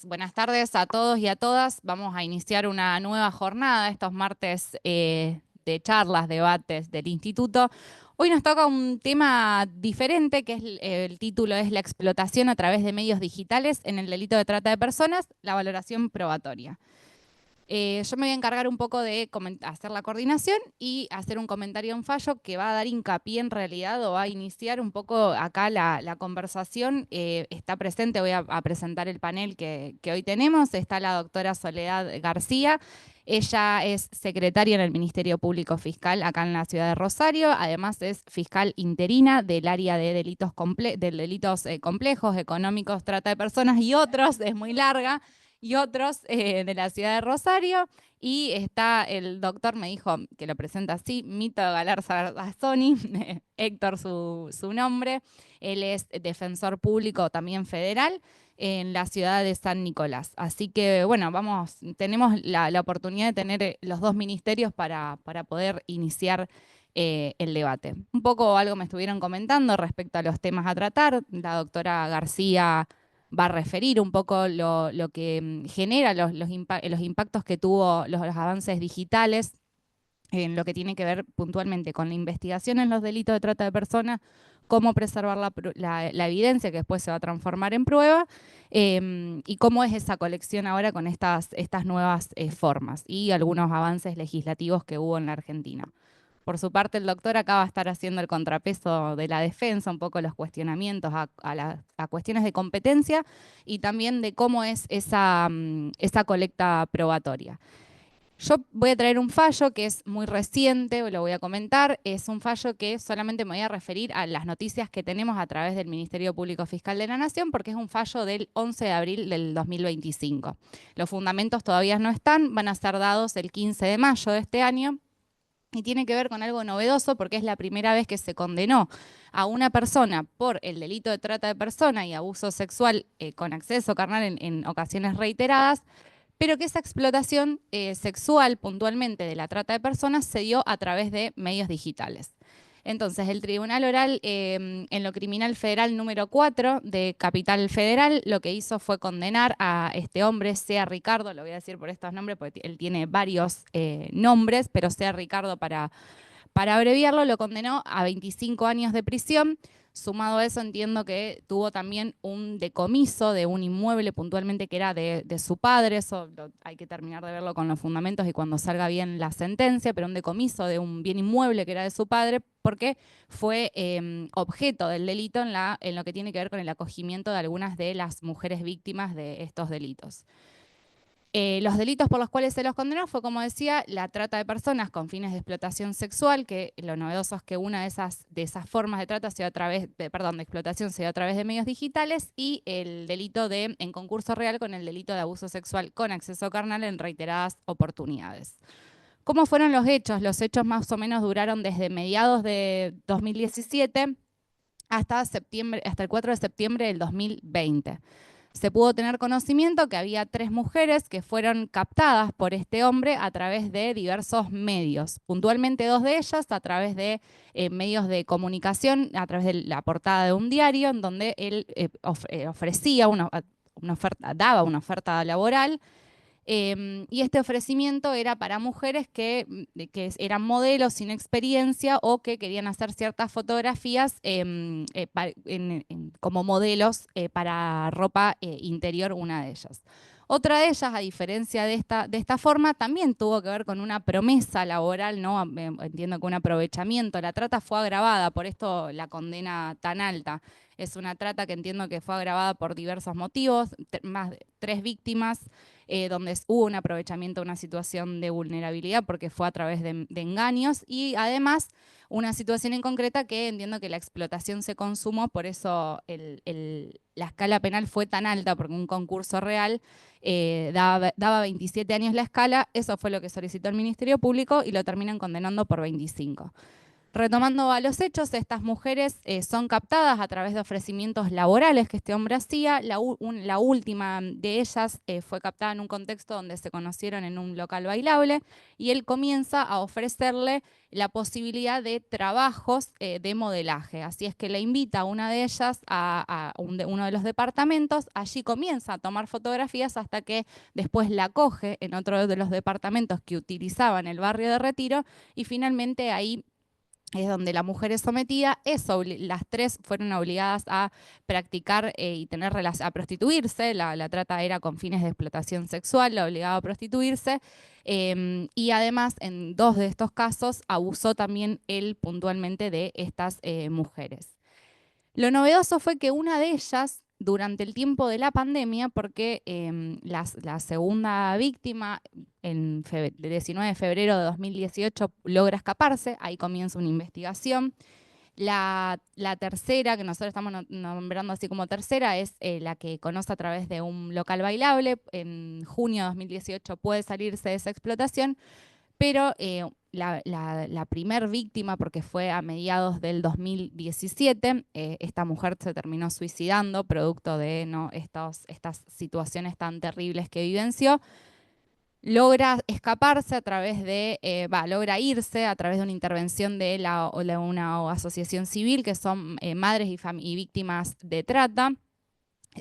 Buenas tardes a todos y a todas. Vamos a iniciar una nueva jornada, estos martes de charlas, debates del Instituto. Hoy nos toca un tema diferente, que es el título es La explotación a través de medios digitales en el delito de trata de personas, la valoración probatoria. Yo me voy a encargar un poco de hacer la coordinación y hacer un comentario en fallo que va a dar hincapié en realidad o va a iniciar un poco acá la conversación. Está presente, voy a presentar el panel que hoy tenemos. Está la doctora Soledad García. Ella es secretaria en el Ministerio Público Fiscal acá en la ciudad de Rosario. Además es fiscal interina del área de delitos complejos, económicos, trata de personas y otros, es muy larga, y otros de la ciudad de Rosario. Y está el doctor, me dijo que lo presenta así, Mito Galarza Gazzoni, Héctor su nombre. Él es defensor público también federal en la ciudad de San Nicolás. Así que, bueno, tenemos la oportunidad de tener los dos ministerios para poder iniciar el debate. Un poco algo me estuvieron comentando respecto a los temas a tratar. La doctora García va a referir un poco lo que genera los impactos que tuvo los avances digitales en lo que tiene que ver puntualmente con la investigación en los delitos de trata de personas, cómo preservar la evidencia que después se va a transformar en prueba, y cómo es esa colección ahora con estas nuevas formas y algunos avances legislativos que hubo en la Argentina. Por su parte, el doctor acá va a estar haciendo el contrapeso de la defensa, un poco los cuestionamientos a cuestiones de competencia y también de cómo es esa colecta probatoria. Yo voy a traer un fallo que es muy reciente, lo voy a comentar. Es un fallo que solamente me voy a referir a las noticias que tenemos a través del Ministerio Público Fiscal de la Nación, porque es un fallo del 11 de abril del 2025. Los fundamentos todavía no están, van a ser dados el 15 de mayo de este año. Y tiene que ver con algo novedoso porque es la primera vez que se condenó a una persona por el delito de trata de persona y abuso sexual con acceso carnal en ocasiones reiteradas, pero que esa explotación sexual puntualmente de la trata de personas se dio a través de medios digitales. Entonces, el Tribunal Oral en lo Criminal Federal número 4 de Capital Federal lo que hizo fue condenar a este hombre, Sea Ricardo, lo voy a decir por estos nombres porque él tiene varios nombres, pero Sea Ricardo para abreviarlo, lo condenó a 25 años de prisión. Sumado a eso, entiendo que tuvo también un decomiso de un inmueble puntualmente que era de su padre. Eso hay que terminar de verlo con los fundamentos y cuando salga bien la sentencia, pero un decomiso de un bien inmueble que era de su padre porque fue objeto del delito en lo que tiene que ver con el acogimiento de algunas de las mujeres víctimas de estos delitos. Los delitos por los cuales se los condenó fue, como decía, la trata de personas con fines de explotación sexual, que lo novedoso es que una de esas formas de trata se dio de explotación se dio a través de medios digitales, y el delito en concurso real con el delito de abuso sexual con acceso carnal en reiteradas oportunidades. ¿Cómo fueron los hechos? Los hechos más o menos duraron desde mediados de 2017 hasta el 4 de septiembre del 2020. Se pudo tener conocimiento que había 3 mujeres que fueron captadas por este hombre a través de diversos medios. Puntualmente 2 de ellas a través de medios de comunicación, a través de la portada de un diario, en donde él ofrecía daba una oferta laboral. Y este ofrecimiento era para mujeres que eran modelos sin experiencia o que querían hacer ciertas fotografías como modelos para ropa interior, una de ellas. Otra de ellas, a diferencia de esta forma, también tuvo que ver con una promesa laboral, ¿no? Entiendo que un aprovechamiento. La trata fue agravada, por esto la condena tan alta. Es una trata que entiendo que fue agravada por diversos motivos, más de 3 víctimas, donde hubo un aprovechamiento, una situación de vulnerabilidad porque fue a través de engaños, y además una situación en concreta que entiendo que la explotación se consumó, por eso la escala penal fue tan alta, porque un concurso real daba 27 años la escala. Eso fue lo que solicitó el Ministerio Público y lo terminan condenando por 25. Retomando a los hechos, estas mujeres son captadas a través de ofrecimientos laborales que este hombre hacía. La última de ellas fue captada en un contexto donde se conocieron en un local bailable y él comienza a ofrecerle la posibilidad de trabajos de modelaje. Así es que le invita a una de ellas a uno de los departamentos. Allí comienza a tomar fotografías hasta que después la coge en otro de los departamentos que utilizaban el barrio de Retiro y finalmente ahí es donde la mujer es sometida, las tres fueron obligadas a practicar y a prostituirse, la trata era con fines de explotación sexual, la obligaba a prostituirse, y además en 2 de estos casos abusó también él puntualmente de estas mujeres. Lo novedoso fue que una de ellas, durante el tiempo de la pandemia, porque la segunda víctima, el 19 de febrero de 2018, logra escaparse, ahí comienza una investigación. La tercera, que nosotros estamos nombrando así como tercera, es la que conoce a través de un local bailable. En junio de 2018 puede salirse de esa explotación, pero la primer víctima, porque fue a mediados del 2017, esta mujer se terminó suicidando producto de estas situaciones tan terribles que vivenció. Logra escaparse a través logra irse a través de una intervención de una asociación civil que son madres y víctimas de trata.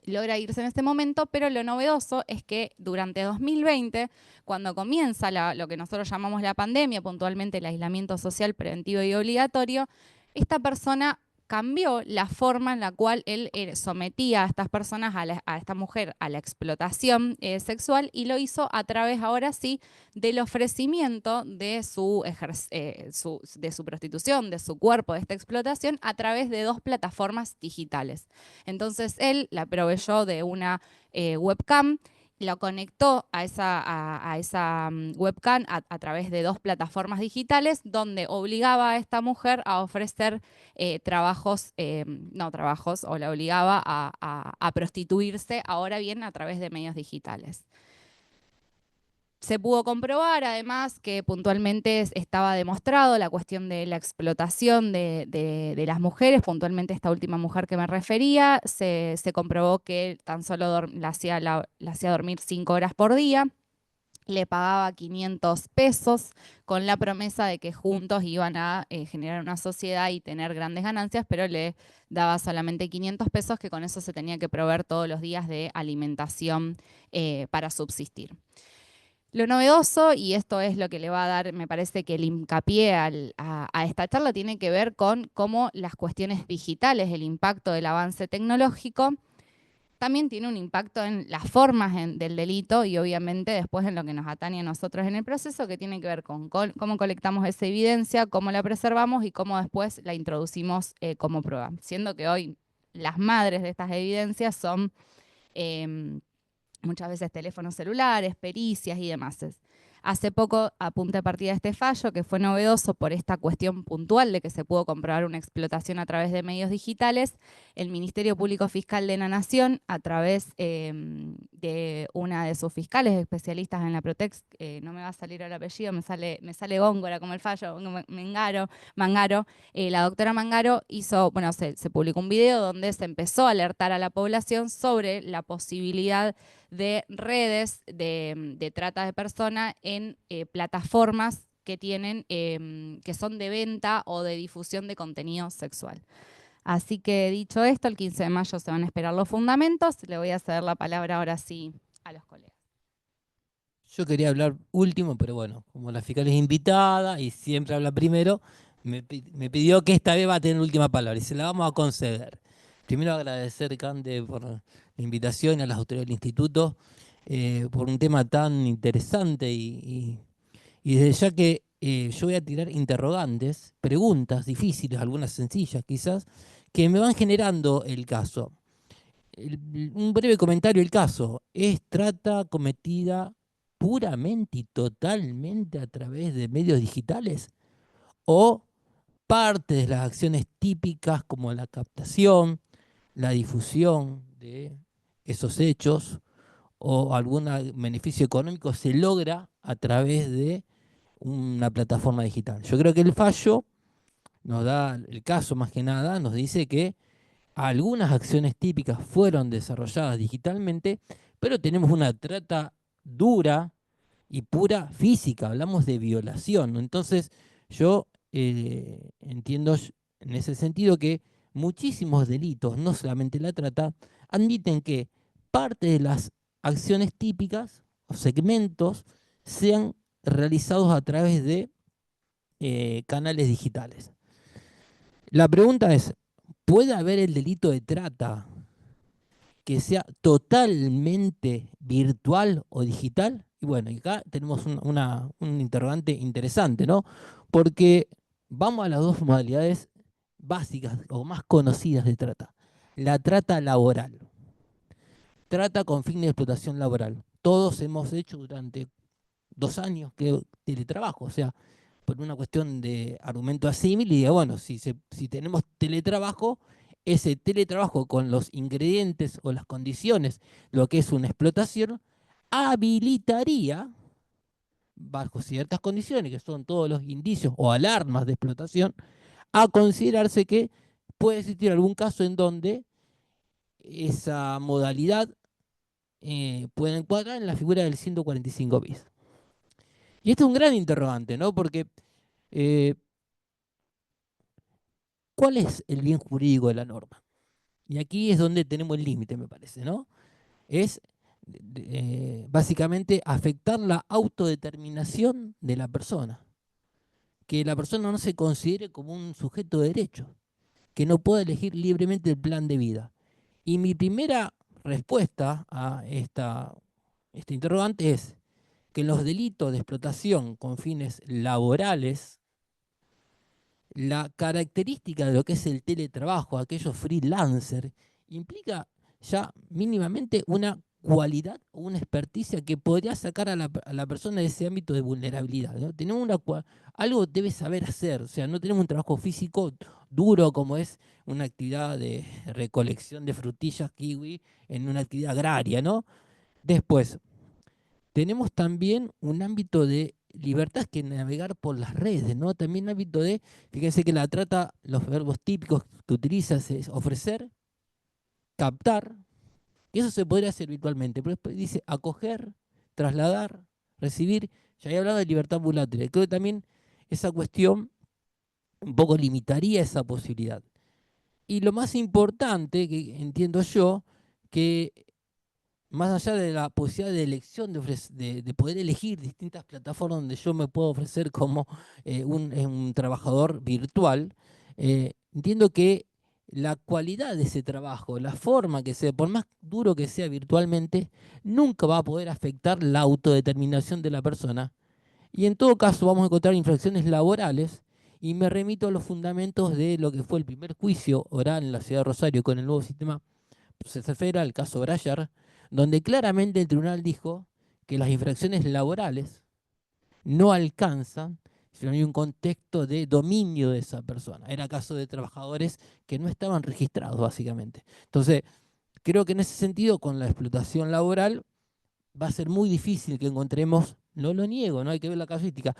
Logra irse en este momento, pero lo novedoso es que durante 2020, cuando comienza lo que nosotros llamamos la pandemia, puntualmente el aislamiento social preventivo y obligatorio, esta persona cambió la forma en la cual él sometía a estas personas, a esta mujer, a la explotación sexual, y lo hizo a través, ahora sí, del ofrecimiento de de su prostitución, de su cuerpo, de esta explotación, a través de 2 plataformas digitales. Entonces él la proveyó de una webcam, lo conectó a esa webcam a través de 2 plataformas digitales donde obligaba a esta mujer a ofrecer trabajos, no trabajos, o la obligaba a prostituirse, ahora bien, a través de medios digitales. Se pudo comprobar además que puntualmente estaba demostrado la cuestión de la explotación de las mujeres, puntualmente esta última mujer que me refería, se comprobó que tan solo la hacía dormir 5 horas por día, le pagaba 500 pesos con la promesa de que juntos iban a generar una sociedad y tener grandes ganancias, pero le daba solamente 500 pesos, que con eso se tenía que proveer todos los días de alimentación para subsistir. Lo novedoso, y esto es lo que le va a dar, me parece que el hincapié a esta charla, tiene que ver con cómo las cuestiones digitales, el impacto del avance tecnológico, también tiene un impacto en las formas del delito y obviamente después en lo que nos atañe a nosotros en el proceso, que tiene que ver con cómo colectamos esa evidencia, cómo la preservamos y cómo después la introducimos como prueba. Siendo que hoy las madres de estas evidencias son muchas veces teléfonos celulares, pericias y demás. Hace poco, a punta de partida de este fallo, que fue novedoso por esta cuestión puntual de que se pudo comprobar una explotación a través de medios digitales, el Ministerio Público Fiscal de la Nación, a través de una de sus fiscales especialistas en la Protex, no me va a salir el apellido, me sale Góngora como el fallo, Mangaro, la doctora Mangaro se publicó un video donde se empezó a alertar a la población sobre la posibilidad de redes de trata de personas en plataformas que que son de venta o de difusión de contenido sexual. Así que dicho esto, el 15 de mayo se van a esperar los fundamentos. Le voy a ceder la palabra ahora sí a los colegas. Yo quería hablar último, pero bueno, como la fiscal es invitada y siempre habla primero, me pidió que esta vez va a tener última palabra y se la vamos a conceder. Primero agradecer, Cande, por la invitación a las autoridades del instituto, por un tema tan interesante y desde ya que yo voy a tirar interrogantes, preguntas difíciles, algunas sencillas quizás, que me van generando el caso. Un breve comentario del caso. ¿Es trata cometida puramente y totalmente a través de medios digitales? ¿O parte de las acciones típicas como la captación, la difusión de esos hechos o algún beneficio económico se logra a través de una plataforma digital? Yo creo que el fallo nos da el caso más que nada, nos dice que algunas acciones típicas fueron desarrolladas digitalmente, pero tenemos una trata dura y pura física, hablamos de violación, ¿no? Entonces, yo entiendo en ese sentido que muchísimos delitos, no solamente la trata, admiten que parte de las acciones típicas o segmentos sean realizados a través de canales digitales. La pregunta es, ¿puede haber el delito de trata que sea totalmente virtual o digital? Y bueno, y acá tenemos un interrogante interesante, ¿no? Porque vamos a las dos modalidades básicas o más conocidas de trata. La trata laboral. Trata con fin de explotación laboral. Todos hemos hecho durante 2 años que teletrabajo, o sea, por una cuestión de argumento asímil y de, bueno, si tenemos teletrabajo, ese teletrabajo con los ingredientes o las condiciones, lo que es una explotación, habilitaría, bajo ciertas condiciones, que son todos los indicios o alarmas de explotación, a considerarse que puede existir algún caso en donde esa modalidad puede encuadrar en la figura del 145 bis. Y este es un gran interrogante, ¿no? Porque eh, ¿cuál es el bien jurídico de la norma? Y aquí es donde tenemos el límite, me parece, ¿no? Es básicamente afectar la autodeterminación de la persona, que la persona no se considere como un sujeto de derecho, que no pueda elegir libremente el plan de vida. Y mi primera respuesta a este interrogante es que los delitos de explotación con fines laborales, la característica de lo que es el teletrabajo, aquellos freelancers, implica ya mínimamente una cualidad o una experticia que podría sacar a la persona de ese ámbito de vulnerabilidad, ¿no? Tenemos algo debe saber hacer, o sea, no tenemos un trabajo físico duro como es una actividad de recolección de frutillas kiwi en una actividad agraria, ¿no? Después, tenemos también un ámbito de libertad que navegar por las redes, ¿no? También un ámbito de, fíjense que la trata, los verbos típicos que utilizas es ofrecer, captar, y eso se podría hacer virtualmente, pero después dice acoger, trasladar, recibir, ya he hablado de libertad volátil, creo que también esa cuestión un poco limitaría esa posibilidad. Y lo más importante, que entiendo yo, que más allá de la posibilidad de elección, de poder elegir distintas plataformas donde yo me puedo ofrecer como un trabajador virtual, entiendo que la cualidad de ese trabajo, la forma que sea, por más duro que sea virtualmente, nunca va a poder afectar la autodeterminación de la persona. Y en todo caso vamos a encontrar infracciones laborales y me remito a los fundamentos de lo que fue el primer juicio oral en la ciudad de Rosario con el nuevo sistema se refiere al caso Breyer, donde claramente el tribunal dijo que las infracciones laborales no alcanzan si no hay un contexto de dominio de esa persona. Era caso de trabajadores que no estaban registrados, básicamente. Entonces, creo que en ese sentido, con la explotación laboral, va a ser muy difícil que encontremos, no lo niego, no hay que ver la casuística,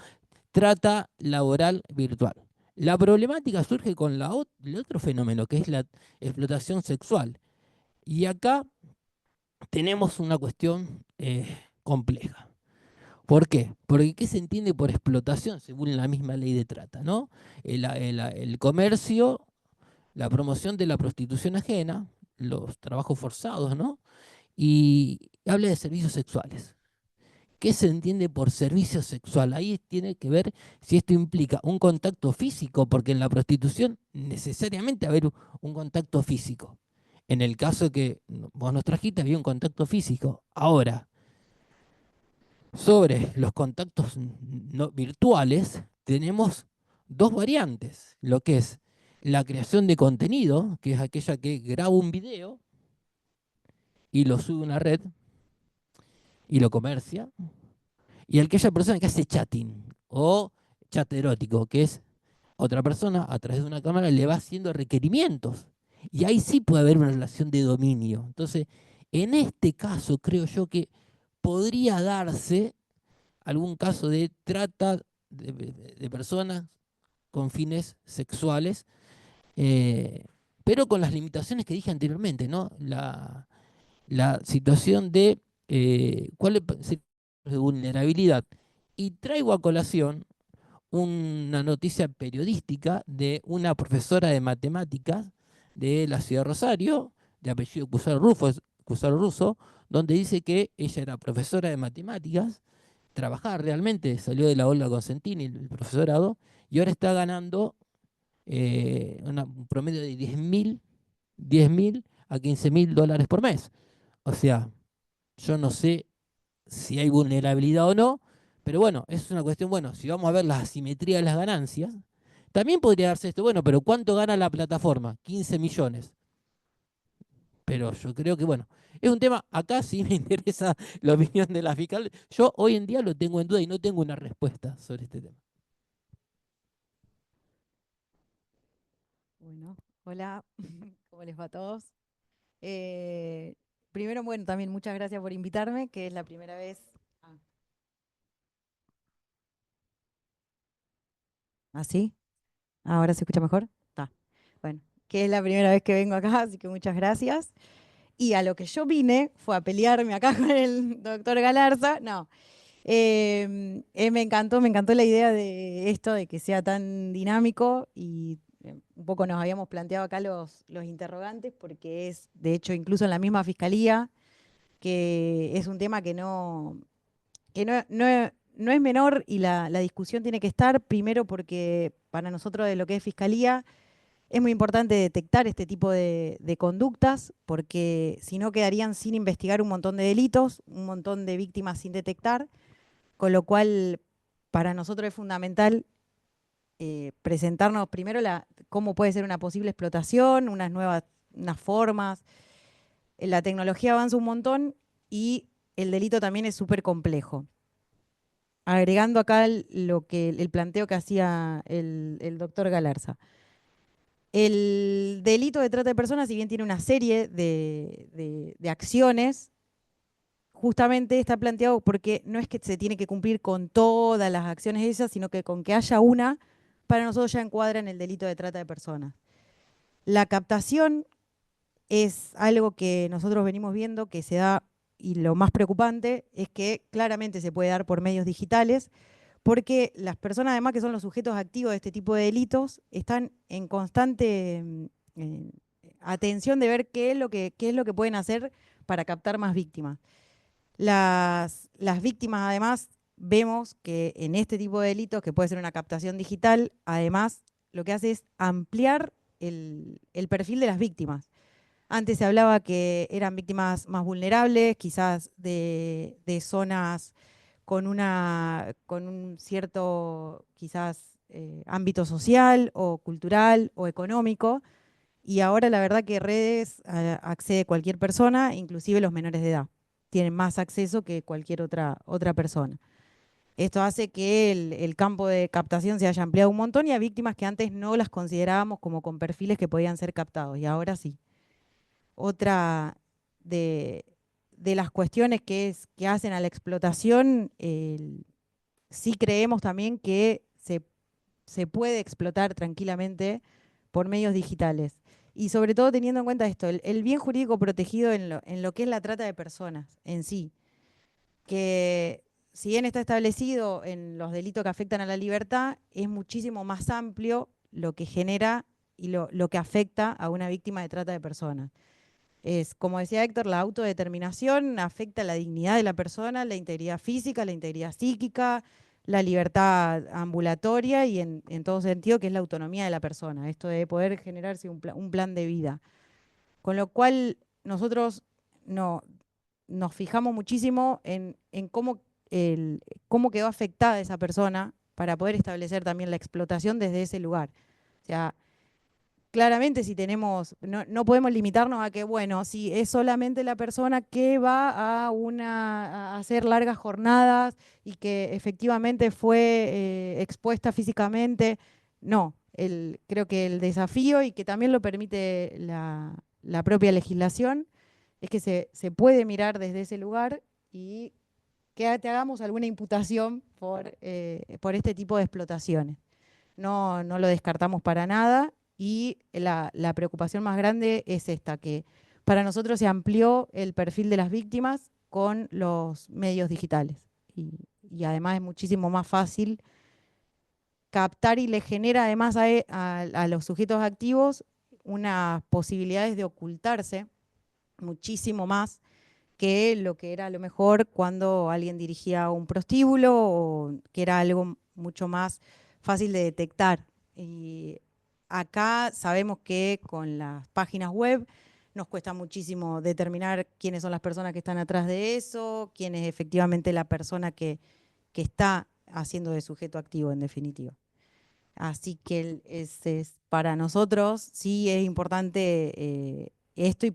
trata laboral virtual. La problemática surge con el otro fenómeno, que es la explotación sexual. Y acá tenemos una cuestión compleja. ¿Por qué? Porque ¿qué se entiende por explotación según la misma ley de trata? ¿No? El comercio, la promoción de la prostitución ajena, los trabajos forzados, ¿no? Y habla de servicios sexuales. ¿Qué se entiende por servicio sexual? Ahí tiene que ver si esto implica un contacto físico, porque en la prostitución necesariamente haber un contacto físico. En el caso que vos nos trajiste había un contacto físico. Ahora, sobre los contactos virtuales, tenemos dos variantes. Lo que es la creación de contenido, que es aquella que graba un video y lo sube a una red y lo comercia, y aquella persona que hace chatting o chat erótico, que es otra persona a través de una cámara le va haciendo requerimientos. Y ahí sí puede haber una relación de dominio. Entonces, en este caso creo yo que podría darse algún caso de trata de personas con fines sexuales, pero con las limitaciones que dije anteriormente, ¿no? La situación de cuál es de vulnerabilidad. Y traigo a colación una noticia periodística de una profesora de matemáticas de la ciudad de Rosario, de apellido Cusaro Russo, donde dice que ella era profesora de matemáticas, trabajaba realmente, salió de la Olga Consentini, el profesorado, y ahora está ganando un promedio de 10.000 a 15.000 dólares por mes. O sea, yo no sé si hay vulnerabilidad o no, pero bueno, es una cuestión, bueno, si vamos a ver la asimetría de las ganancias, también podría darse esto, bueno, pero ¿cuánto gana la plataforma? 15 millones. Pero yo creo que, bueno, es un tema, acá sí me interesa la opinión de la fiscal. Yo hoy en día lo tengo en duda y no tengo una respuesta sobre este tema. Bueno, hola, ¿cómo les va a todos? Eh, Primero, bueno, también muchas gracias por invitarme, que es la primera vez. Ah, ¿Ah, sí? ¿Ahora se escucha mejor? Está. Bueno, que es la primera vez que vengo acá, así que muchas gracias. Y a lo que yo vine fue a pelearme acá con el doctor Galarza. No, me encantó la idea de esto, de que sea tan dinámico y un poco nos habíamos planteado acá los interrogantes, porque es, de hecho, incluso en la misma fiscalía, que es un tema que no es menor y la discusión tiene que estar, primero porque para nosotros de lo que es fiscalía es muy importante detectar este tipo de conductas, porque si no quedarían sin investigar un montón de delitos, un montón de víctimas sin detectar, con lo cual para nosotros es fundamental presentarnos primero cómo puede ser una posible explotación, unas formas. La tecnología avanza un montón y el delito también es súper complejo. Agregando acá el planteo que hacía el doctor Galarza. El delito de trata de personas, si bien tiene una serie de acciones, justamente está planteado porque no es que se tiene que cumplir con todas las acciones esas, sino que con que haya una, para nosotros ya encuadra en el delito de trata de personas. La captación es algo que nosotros venimos viendo que se da, y lo más preocupante es que claramente se puede dar por medios digitales, porque las personas además que son los sujetos activos de este tipo de delitos están en constante atención de ver qué es lo que pueden hacer para captar más víctimas. Las víctimas además vemos que en este tipo de delitos, que puede ser una captación digital, además lo que hace es ampliar el perfil de las víctimas. Antes se hablaba que eran víctimas más vulnerables, quizás de zonas con un cierto, quizás, ámbito social o cultural o económico. Y ahora la verdad que redes accede cualquier persona, inclusive los menores de edad. Tienen más acceso que cualquier otra persona. Esto hace que el campo de captación se haya ampliado un montón y a víctimas que antes no las considerábamos como con perfiles que podían ser captados, y ahora sí. Otra de, de las cuestiones que hacen a la explotación, sí creemos también que se puede explotar tranquilamente por medios digitales. Y sobre todo teniendo en cuenta esto, el bien jurídico protegido en lo que es la trata de personas en sí, que si bien está establecido en los delitos que afectan a la libertad, es muchísimo más amplio lo que genera y lo que afecta a una víctima de trata de personas. Es, como decía Héctor, la autodeterminación afecta la dignidad de la persona, la integridad física, la integridad psíquica, la libertad ambulatoria y en todo sentido, que es la autonomía de la persona, esto de poder generarse un plan de vida. Con lo cual nosotros no, nos fijamos muchísimo en cómo quedó afectada esa persona para poder establecer también la explotación desde ese lugar. O sea, claramente si no podemos limitarnos a que, bueno, si es solamente la persona que va a hacer largas jornadas y que efectivamente fue expuesta físicamente. No, creo que el desafío, y que también lo permite la propia legislación, es que se puede mirar desde ese lugar y que te hagamos alguna imputación por este tipo de explotaciones. no lo descartamos para nada. Y la preocupación más grande es esta, que para nosotros se amplió el perfil de las víctimas con los medios digitales. Y además es muchísimo más fácil captar y le genera además a los sujetos activos unas posibilidades de ocultarse muchísimo más que lo que era a lo mejor cuando alguien dirigía un prostíbulo o que era algo mucho más fácil de detectar. Y acá sabemos que con las páginas web nos cuesta muchísimo determinar quiénes son las personas que están atrás de eso, quién es efectivamente la persona que está haciendo de sujeto activo en definitiva. Así que para nosotros sí es importante esto y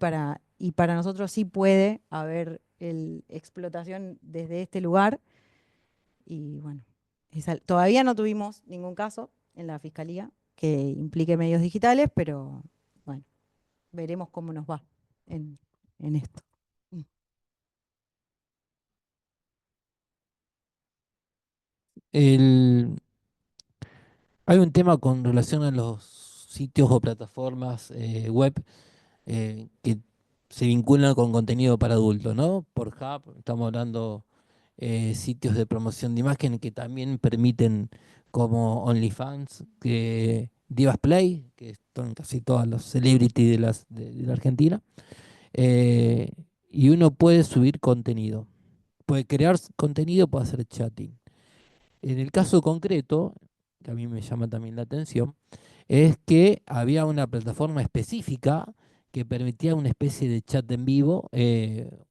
para nosotros sí puede haber explotación desde este lugar. Y bueno, todavía no tuvimos ningún caso en la fiscalía que implique medios digitales, pero bueno, veremos cómo nos va en, en esto. El, Hay un tema con relación a los sitios o plataformas web que se vinculan con contenido para adultos, ¿no? Por Hub, estamos hablando sitios de promoción de imagen que también permiten, como OnlyFans, que Divas Play, que son casi todas las celebrities de la Argentina, eh, y uno puede subir contenido, puede crear contenido, puede hacer chatting. En el caso concreto, que a mí me llama también la atención, es que había una plataforma específica que permitía una especie de chat en vivo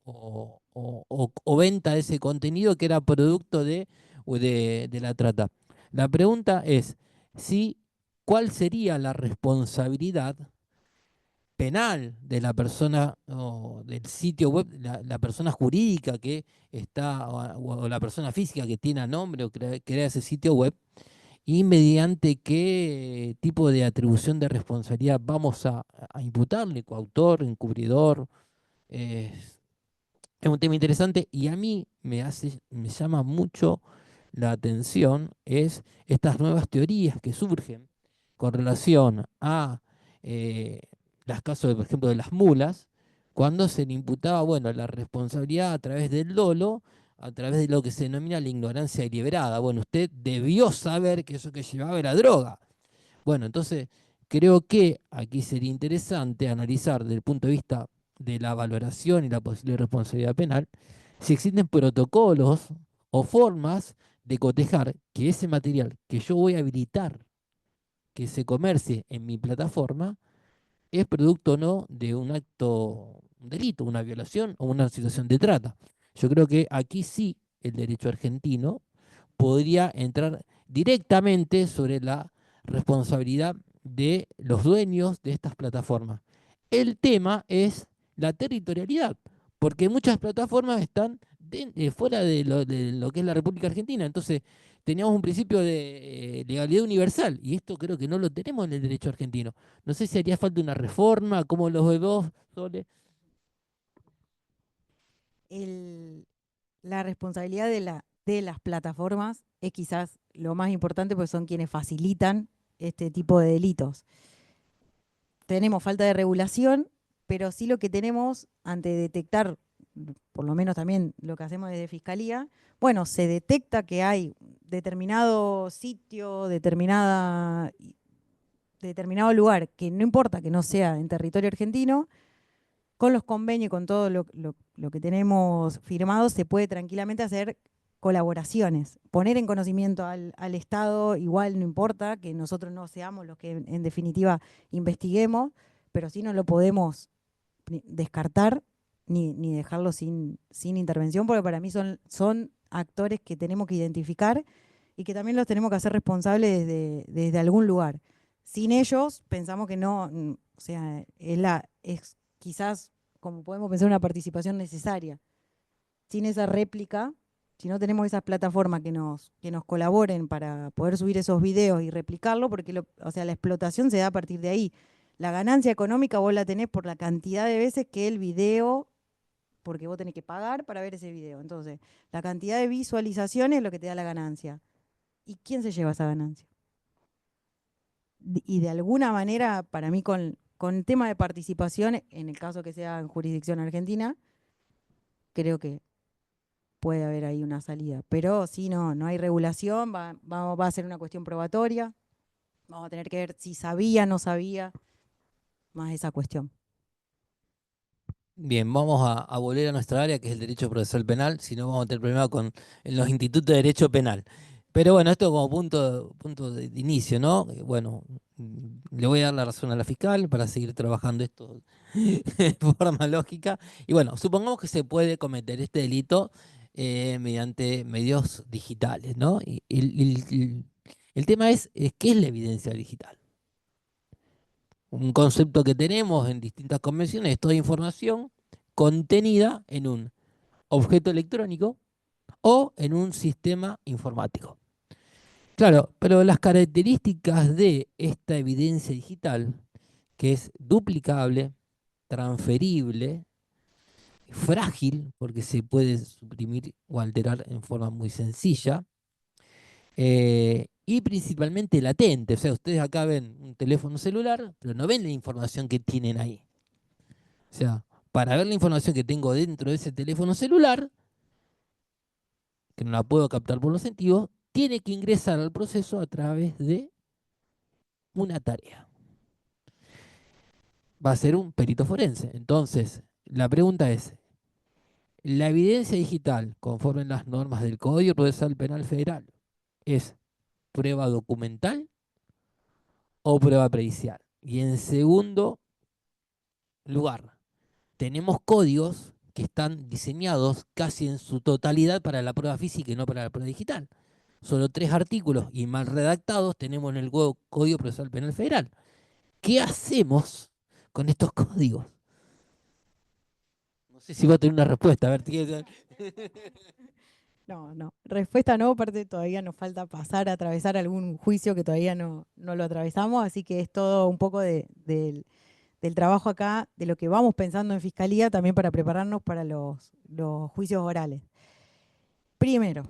o venta de ese contenido que era producto de la trata. La pregunta es, si, ¿cuál sería la responsabilidad penal de la persona o del sitio web, la persona jurídica que está o la persona física que tiene a nombre o crea ese sitio web? ¿Y mediante qué tipo de atribución de responsabilidad vamos a imputarle? ¿Coautor, encubridor? Eh, es un tema interesante y a mí me llama mucho la atención es estas nuevas teorías que surgen con relación a eh, las casos, por ejemplo, de las mulas, cuando se le imputaba, bueno, la responsabilidad a través del dolo, a través de lo que se denomina la ignorancia deliberada. Bueno, usted debió saber que eso que llevaba era droga. Bueno, entonces creo que aquí sería interesante analizar desde el punto de vista de la valoración y la posible responsabilidad penal, si existen protocolos o formas de cotejar que ese material que yo voy a habilitar que se comercie en mi plataforma es producto o no de un acto, un delito, una violación o una situación de trata. Yo creo que aquí sí el derecho argentino podría entrar directamente sobre la responsabilidad de los dueños de estas plataformas. El tema es la territorialidad, porque muchas plataformas están fuera de lo que es la República Argentina. Entonces, teníamos un principio de legalidad universal y esto creo que no lo tenemos en el derecho argentino. No sé si haría falta una reforma, ¿cómo lo ves vos, Sole? La responsabilidad de las plataformas es quizás lo más importante porque son quienes facilitan este tipo de delitos. Tenemos falta de regulación, pero sí lo que tenemos ante detectar, por lo menos también lo que hacemos desde Fiscalía, bueno, se detecta que hay determinado sitio, determinado lugar, que no importa que no sea en territorio argentino, con los convenios y con todo lo que tenemos firmado, se puede tranquilamente hacer colaboraciones, poner en conocimiento al Estado, igual no importa que nosotros no seamos los que en definitiva investiguemos, pero sí no lo podemos descartar ni dejarlo sin intervención, porque para mí son actores que tenemos que identificar y que también los tenemos que hacer responsables desde algún lugar. Sin ellos, pensamos que no, o sea, es quizás, como podemos pensar, una participación necesaria. Sin esa réplica, si no tenemos esas plataformas que nos colaboren para poder subir esos videos y replicarlo, porque o sea, la explotación se da a partir de ahí. La ganancia económica vos la tenés por la cantidad de veces que el video, porque vos tenés que pagar para ver ese video. Entonces, la cantidad de visualizaciones es lo que te da la ganancia. ¿Y quién se lleva esa ganancia? y de alguna manera, para mí, con el tema de participación, en el caso que sea en jurisdicción argentina, creo que puede haber ahí una salida. Pero si no hay regulación, va a ser una cuestión probatoria. Vamos a tener que ver si sabía, no sabía, más esa cuestión. Bien, vamos a volver a nuestra área, que es el derecho procesal penal, si no vamos a tener problemas en los institutos de derecho penal. Pero bueno, esto como punto de inicio, ¿no? Bueno, le voy a dar la razón a la fiscal para seguir trabajando esto de forma lógica. Y bueno, supongamos que se puede cometer este delito mediante medios digitales, ¿no? El tema es, ¿qué es la evidencia digital? Un concepto que tenemos en distintas convenciones es toda información contenida en un objeto electrónico o en un sistema informático. Claro, pero las características de esta evidencia digital, que es duplicable, transferible, frágil, porque se puede suprimir o alterar en forma muy sencilla, y principalmente latente. O sea, ustedes acá ven un teléfono celular, pero no ven la información que tienen ahí. O sea, para ver la información que tengo dentro de ese teléfono celular, que no la puedo captar por los sentidos, tiene que ingresar al proceso a través de una tarea. Va a ser un perito forense. Entonces, la pregunta es, ¿la evidencia digital, conforme en las normas del Código Procesal Penal Federal, es prueba documental o prueba pericial? Y en segundo lugar, tenemos códigos que están diseñados casi en su totalidad para la prueba física y no para la prueba digital. Solo 3 artículos y mal redactados tenemos en el Código Procesal Penal Federal. ¿Qué hacemos con estos códigos? No sé si va a tener una respuesta. A ver, No. Respuesta no, aparte todavía nos falta atravesar algún juicio que todavía no lo atravesamos, así que es todo un poco del trabajo acá, de lo que vamos pensando en fiscalía, también para prepararnos para los juicios orales. Primero,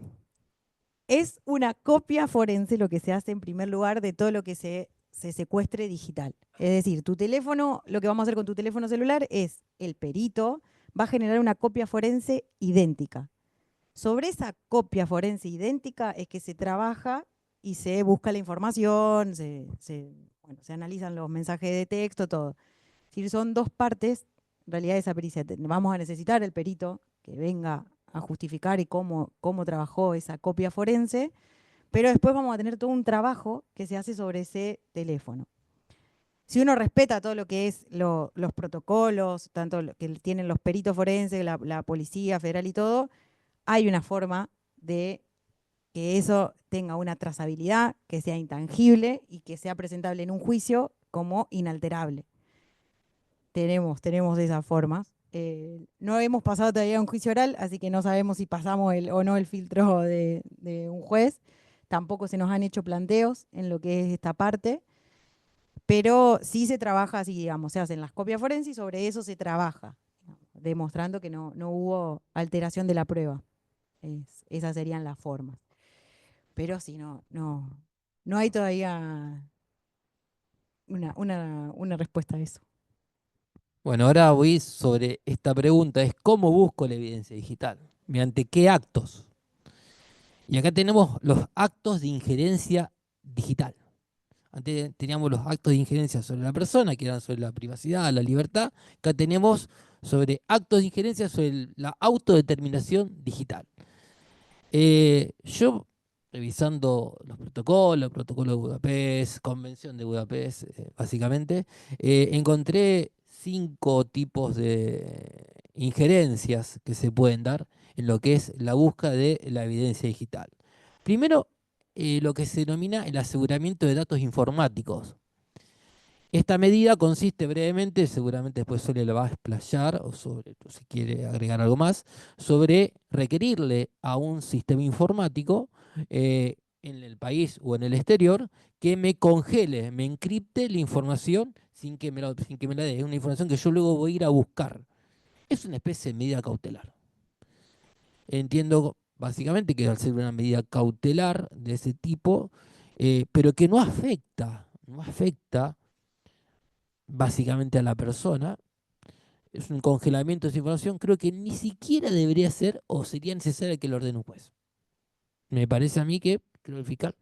es una copia forense lo que se hace en primer lugar de todo lo que se secuestre digital. Es decir, tu teléfono, lo que vamos a hacer con tu teléfono celular es el perito va a generar una copia forense idéntica. Sobre esa copia forense idéntica es que se trabaja y se busca la información, se analizan los mensajes de texto, todo. Es decir, son 2 partes, en realidad, de esa pericia. Vamos a necesitar el perito que venga a justificar y cómo trabajó esa copia forense, pero después vamos a tener todo un trabajo que se hace sobre ese teléfono. Si uno respeta todo lo que es los protocolos, tanto lo que tienen los peritos forenses, la Policía Federal y todo, hay una forma de que eso tenga una trazabilidad, que sea intangible y que sea presentable en un juicio como inalterable. Tenemos de esas formas. No hemos pasado todavía un juicio oral, así que no sabemos si pasamos o no el filtro de un juez. Tampoco se nos han hecho planteos en lo que es esta parte, pero sí se trabaja así, digamos, se hacen las copias forenses y sobre eso se trabaja, demostrando que no hubo alteración de la prueba. Esas serían las formas. Pero sí, no hay todavía una respuesta a eso. Bueno, ahora voy sobre esta pregunta, es ¿cómo busco la evidencia digital? ¿Mediante qué actos? Y acá tenemos los actos de injerencia digital. Antes teníamos los actos de injerencia sobre la persona, que eran sobre la privacidad, la libertad. Acá tenemos sobre actos de injerencia sobre la autodeterminación digital. Yo, revisando los protocolos, protocolo de Budapest, convención de Budapest, básicamente, encontré 5 tipos de injerencias que se pueden dar en lo que es la búsqueda de la evidencia digital. Primero, lo que se denomina el aseguramiento de datos informáticos. Esta medida consiste brevemente, seguramente después Sole lo va a explayar, o si quiere agregar algo más, sobre requerirle a un sistema informático en el país o en el exterior que me congele, me encripte la información sin que me la dé. Es una información que yo luego voy a ir a buscar. Es una especie de medida cautelar. Entiendo básicamente que al ser una medida cautelar de ese tipo, pero que no afecta no afecta básicamente a la persona, es un congelamiento de esa información, creo que ni siquiera debería ser o sería necesario que lo ordene un juez. Me parece a mí que, creo que el fiscal,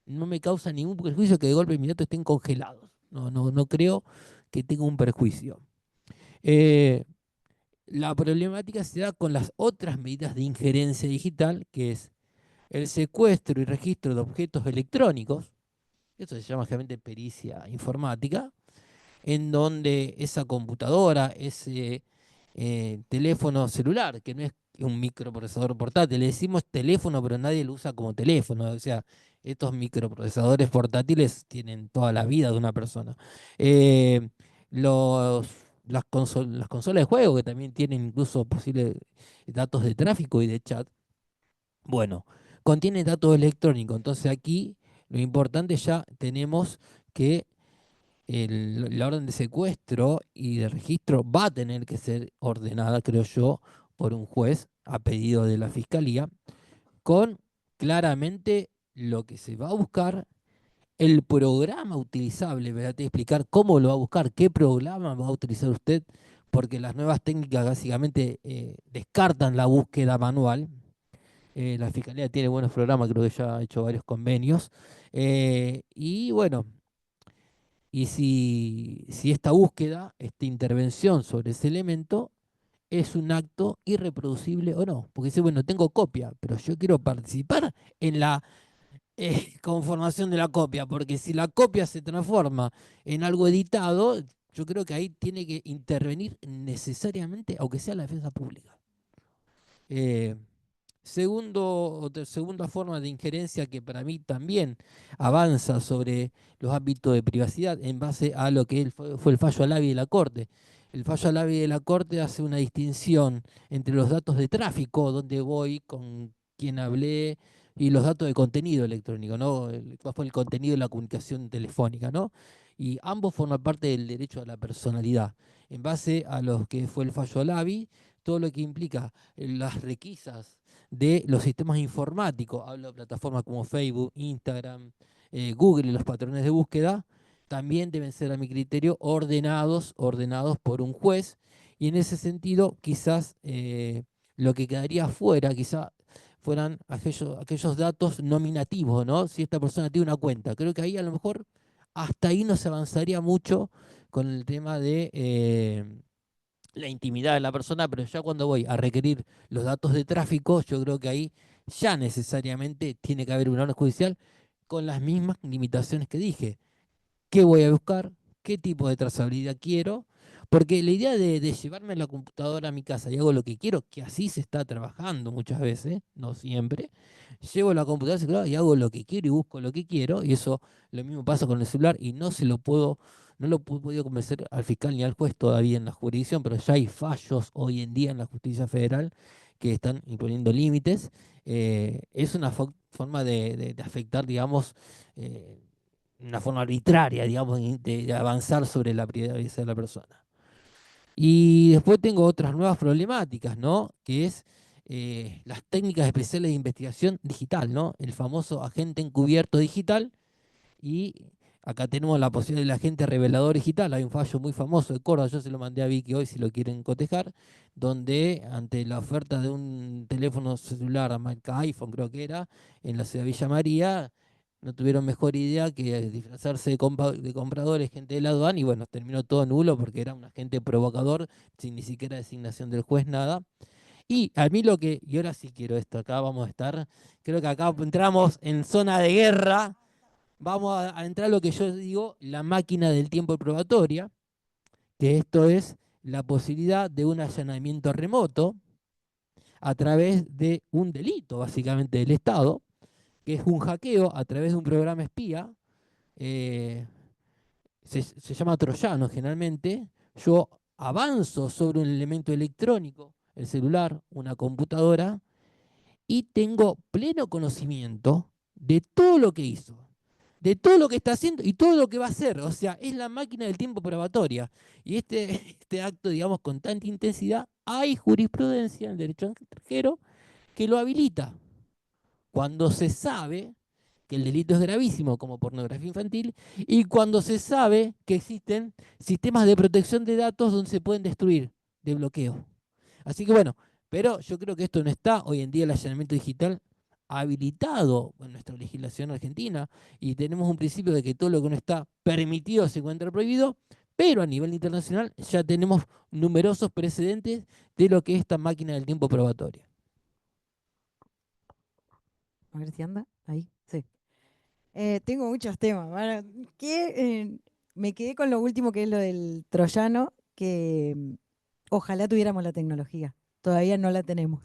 no me causa ningún perjuicio que de golpe mis datos estén congelados. No creo que tenga un perjuicio. Eh, la problemática se da con las otras medidas de injerencia digital, que es el secuestro y registro de objetos electrónicos. Eso se llama generalmente pericia informática, en donde esa computadora, ese teléfono celular, que no es un microprocesador portátil, le decimos teléfono, pero nadie lo usa como teléfono, o sea, estos microprocesadores portátiles tienen toda la vida de una persona. Eh, los, las consolas de juego, que también tienen incluso posibles datos de tráfico y de chat, bueno, contiene datos electrónicos, entonces aquí lo importante ya tenemos que la orden de secuestro y de registro va a tener que ser ordenada, creo yo, por un juez a pedido de la fiscalía, con claramente lo que se va a buscar, el programa utilizable, voy a explicar cómo lo va a buscar, qué programa va a utilizar usted, porque las nuevas técnicas básicamente descartan la búsqueda manual. La fiscalía tiene buenos programas, creo que ya ha hecho varios convenios. Y bueno, y si esta búsqueda, esta intervención sobre ese elemento es un acto irreproducible o no. Porque dice, bueno, tengo copia, pero yo quiero participar en la conformación de la copia, porque si la copia se transforma en algo editado, yo creo que ahí tiene que intervenir necesariamente, aunque sea la defensa pública. Eh, segunda forma de injerencia que para mí también avanza sobre los ámbitos de privacidad en base a lo que fue el fallo Alavi de la Corte. El fallo Alavi de la Corte hace una distinción entre los datos de tráfico, dónde voy, con quién hablé, y los datos de contenido electrónico, ¿no? Cuál fue el contenido de la comunicación telefónica, ¿no? Y ambos forman parte del derecho a la personalidad. En base a lo que fue el fallo Alavi, todo lo que implica las requisas de los sistemas informáticos, hablo de plataformas como Facebook, Instagram, Google y los patrones de búsqueda, también deben ser a mi criterio ordenados por un juez, y en ese sentido quizás lo que quedaría fuera, quizás fueran aquellos datos nominativos, ¿no? Si esta persona tiene una cuenta, creo que ahí a lo mejor hasta ahí no se avanzaría mucho con el tema de la intimidad de la persona, pero ya cuando voy a requerir los datos de tráfico, yo creo que ahí ya necesariamente tiene que haber una orden judicial con las mismas limitaciones que dije. ¿Qué voy a buscar? ¿Qué tipo de trazabilidad quiero? Porque la idea de llevarme la computadora a mi casa y hago lo que quiero, que así se está trabajando muchas veces, no siempre, llevo la computadora y hago lo que quiero y busco lo que quiero, y eso lo mismo pasa con el celular y no lo he podido convencer al fiscal ni al juez todavía en la jurisdicción, pero ya hay fallos hoy en día en la justicia federal que están imponiendo límites. Es una forma de afectar, digamos, una forma arbitraria, digamos, de avanzar sobre la privacidad de la persona. Y después tengo otras nuevas problemáticas, ¿no? Que es las técnicas especiales de investigación digital, ¿no? El famoso agente encubierto digital. Y acá tenemos la posibilidad del agente revelador digital. Hay un fallo muy famoso de Córdoba, yo se lo mandé a Vicky hoy si lo quieren cotejar, donde ante la oferta de un teléfono celular, marca iPhone creo que era, en la ciudad de Villa María, no tuvieron mejor idea que disfrazarse de compradores, gente de la aduana, y bueno, terminó todo nulo porque era un agente provocador, sin ni siquiera designación del juez, nada. Y a mí y ahora sí quiero esto, acá vamos a estar, creo que acá entramos en zona de guerra. Vamos a entrar a lo que yo digo, la máquina del tiempo probatoria, que esto es la posibilidad de un allanamiento remoto a través de un delito, básicamente, del Estado, que es un hackeo a través de un programa espía. eh, se llama troyano generalmente. Yo avanzo sobre un elemento electrónico, el celular, una computadora, y tengo pleno conocimiento de todo lo que hizo, de todo lo que está haciendo y todo lo que va a hacer. O sea, es la máquina del tiempo probatoria. Y este acto, digamos, con tanta intensidad, hay jurisprudencia en el derecho extranjero que lo habilita. Cuando se sabe que el delito es gravísimo como pornografía infantil y cuando se sabe que existen sistemas de protección de datos donde se pueden destruir, de bloqueo. Así que bueno, pero yo creo que esto no está hoy en día el allanamiento digital habilitado en nuestra legislación argentina y tenemos un principio de que todo lo que no está permitido se encuentra prohibido, pero a nivel internacional ya tenemos numerosos precedentes de lo que es esta máquina del tiempo probatoria. A ver si anda. Ahí, sí. Tengo muchos temas. Me quedé con lo último, que es lo del troyano, que ojalá tuviéramos la tecnología. Todavía no la tenemos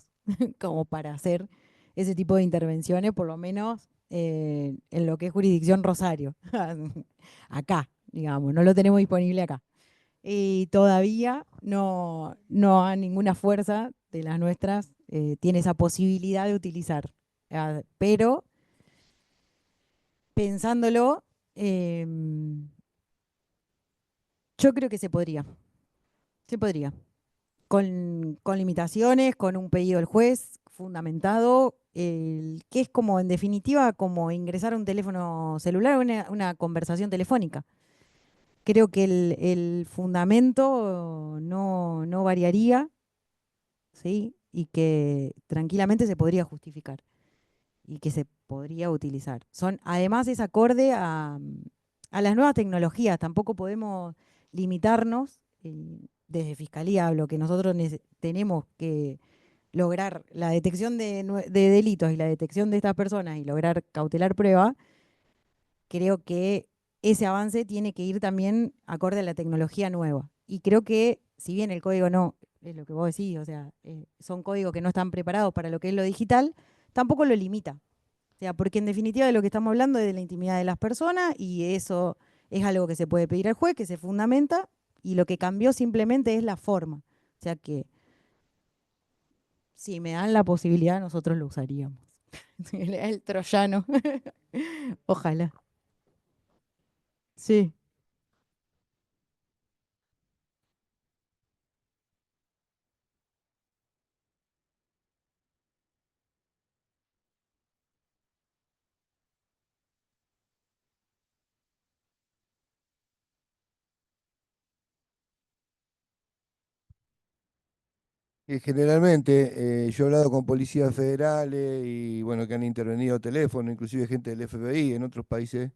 como para hacer ese tipo de intervenciones, por lo menos en lo que es jurisdicción Rosario. Acá, digamos, no lo tenemos disponible acá. Y todavía no a ninguna fuerza de las nuestras tiene esa posibilidad de utilizar. Pero pensándolo, yo creo que se podría. Se podría. Con limitaciones, con un pedido del juez fundamentado, que es como, en definitiva, como ingresar a un teléfono celular, una conversación telefónica. Creo que el fundamento no variaría, ¿sí? Y que tranquilamente se podría justificar y que se podría utilizar. Además, es acorde a las nuevas tecnologías. Tampoco podemos limitarnos, desde Fiscalía hablo, que nosotros tenemos que lograr la detección de delitos y la detección de estas personas y lograr cautelar prueba. Creo que ese avance tiene que ir también acorde a la tecnología nueva. Y creo que, si bien el código no, es lo que vos decís, o sea, son códigos que no están preparados para lo que es lo digital, tampoco lo limita. O sea, porque en definitiva de lo que estamos hablando es de la intimidad de las personas y eso es algo que se puede pedir al juez, que se fundamenta, y lo que cambió simplemente es la forma. O sea que si me dan la posibilidad, nosotros lo usaríamos. El troyano. Ojalá. Sí. Y generalmente yo he hablado con policías federales y bueno, que han intervenido teléfono, inclusive gente del FBI en otros países,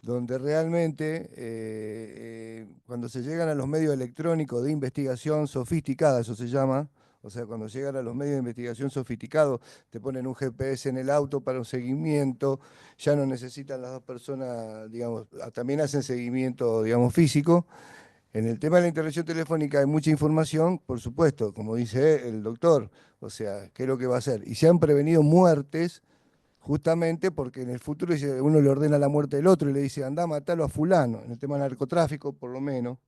donde realmente cuando se llegan a los medios electrónicos de investigación sofisticada, eso se llama, o sea, cuando llegan a los medios de investigación sofisticados, te ponen un GPS en el auto para un seguimiento, ya no necesitan las dos personas, digamos, también hacen seguimiento, digamos, físico. En el tema de la intervención telefónica hay mucha información, por supuesto, como dice el doctor, o sea, ¿qué es lo que va a hacer? Y se han prevenido muertes justamente porque en el futuro uno le ordena la muerte del otro y le dice, anda, matalo a fulano, en el tema del narcotráfico por lo menos.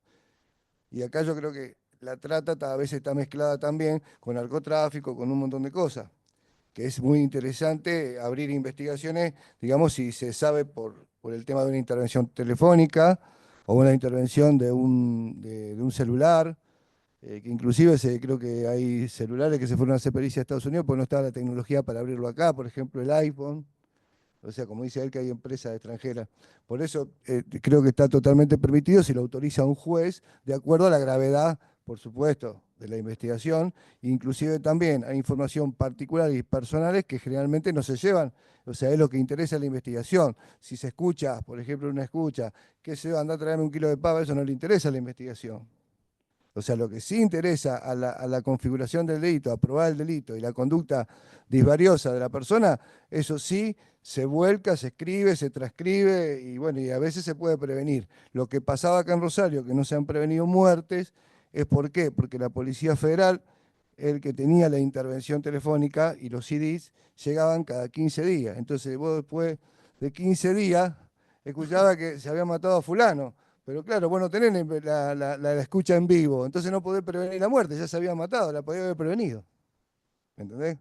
Y acá yo creo que la trata a veces está mezclada también con narcotráfico, con un montón de cosas, que es muy interesante abrir investigaciones, digamos, si se sabe por el tema de una intervención telefónica o una intervención de un celular, que inclusive creo que hay celulares que se fueron a hacer pericia a Estados Unidos porque no estaba la tecnología para abrirlo acá, por ejemplo el iPhone. O sea, como dice él, que hay empresas extranjeras. Por eso creo que está totalmente permitido si lo autoriza un juez, de acuerdo a la gravedad, por supuesto, de la investigación. Inclusive también hay información particular y personales que generalmente no se llevan. O sea, es lo que interesa la investigación. Si se escucha, por ejemplo, una escucha, que se va a andar a traerme un kilo de pava, eso no le interesa a la investigación. O sea, lo que sí interesa a la configuración del delito, a probar el delito y la conducta disvariosa de la persona, eso sí se vuelca, se escribe, se transcribe y bueno, y a veces se puede prevenir. Lo que pasaba acá en Rosario, que no se han prevenido muertes, es ¿por qué? Porque la Policía Federal, el que tenía la intervención telefónica y los CDs, llegaban cada 15 días. Entonces vos después de 15 días escuchaba que se había matado a fulano. Pero claro, vos no tenés la escucha en vivo, entonces no podés prevenir la muerte, ya se había matado, la podía haber prevenido. ¿Me entendés?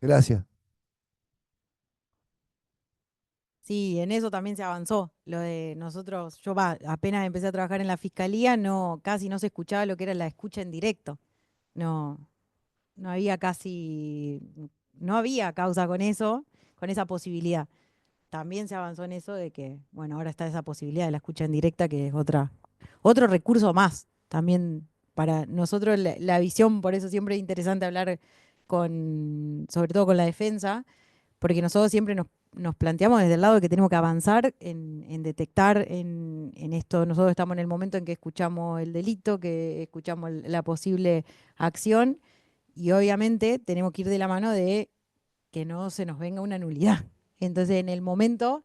Gracias. Sí, en eso también se avanzó. Lo de nosotros, apenas empecé a trabajar en la fiscalía, casi no se escuchaba lo que era la escucha en directo. No, no había causa con eso, con esa posibilidad. también se avanzó en eso de que, bueno, ahora está esa posibilidad de la escucha en directa, que es otro recurso más. También para nosotros la visión, por eso siempre es interesante hablar sobre todo con la defensa, porque nosotros siempre nos planteamos desde el lado de que tenemos que avanzar en detectar en esto. Nosotros estamos en el momento en que escuchamos el delito, que escuchamos la posible acción, y obviamente tenemos que ir de la mano de que no se nos venga una nulidad. Entonces, en el momento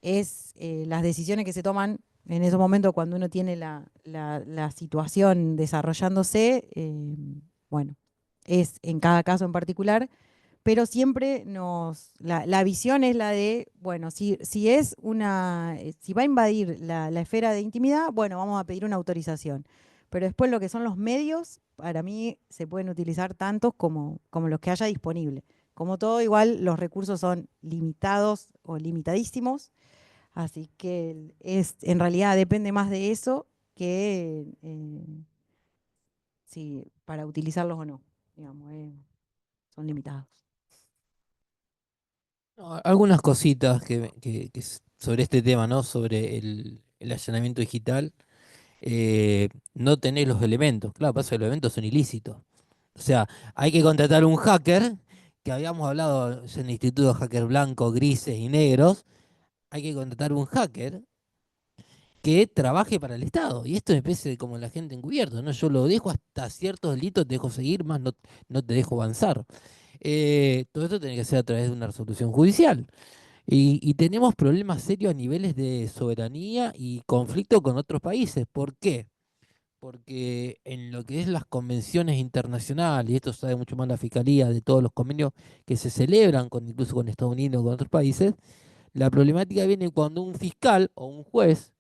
es las decisiones que se toman en esos momentos cuando uno tiene la situación desarrollándose, bueno, es en cada caso en particular, pero siempre la visión es la de, bueno, si es si va a invadir la esfera de intimidad, bueno, vamos a pedir una autorización. Pero después lo que son los medios, para mí se pueden utilizar tantos como los que haya disponible. Como todo, igual los recursos son limitados o limitadísimos, así que en realidad depende más de eso que si para utilizarlos o no, digamos, son limitados. No, algunas cositas sobre este tema, ¿no? Sobre el allanamiento digital. No tenés los elementos. Claro, pasa que los elementos son ilícitos. O sea, hay que contratar un hacker, que habíamos hablado en el Instituto de Hacker Blanco, grises y negros. Hay que contratar un hacker que trabaje para el Estado. Y esto me parece como la gente encubierto, ¿no? Yo lo dejo hasta ciertos delitos, te dejo seguir, más no te dejo avanzar. Todo esto tiene que ser a través de una resolución judicial. Y tenemos problemas serios a niveles de soberanía y conflicto con otros países. ¿Por qué? Porque en lo que es las convenciones internacionales, y esto sabe mucho más la Fiscalía de todos los convenios que se celebran incluso con Estados Unidos o con otros países, la problemática viene cuando un fiscal o un juez,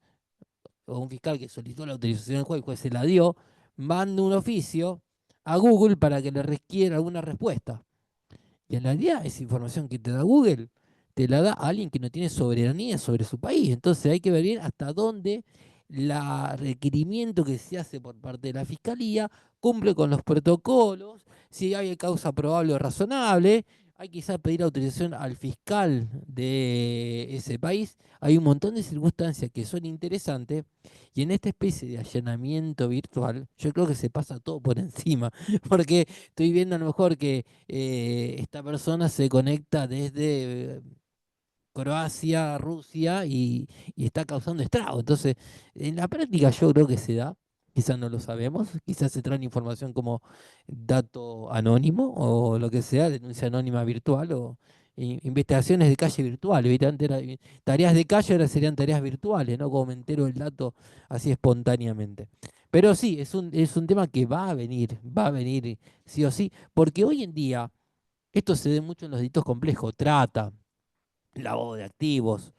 o un fiscal que solicitó la autorización del juez, el juez se la dio, manda un oficio a Google para que le requiera alguna respuesta. Y en realidad esa información que te da Google te la da alguien que no tiene soberanía sobre su país. Entonces hay que ver bien hasta dónde el requerimiento que se hace por parte de la Fiscalía cumple con los protocolos, si hay causa probable o razonable. Hay quizás pedir autorización al fiscal de ese país. Hay un montón de circunstancias que son interesantes y en esta especie de allanamiento virtual yo creo que se pasa todo por encima, porque estoy viendo a lo mejor que esta persona se conecta desde Croacia, Rusia y está causando estrago. Entonces, en la práctica yo creo que se da, quizás no lo sabemos, quizás se trae información como dato anónimo o lo que sea, denuncia anónima virtual o investigaciones de calle virtuales. ¿Viste? Antes tareas de calle, ahora serían tareas virtuales, ¿no? Como me entero del dato así espontáneamente. Pero sí, es un tema que va a venir sí o sí, porque hoy en día esto se ve mucho en los delitos complejos, trata, lavado de activos,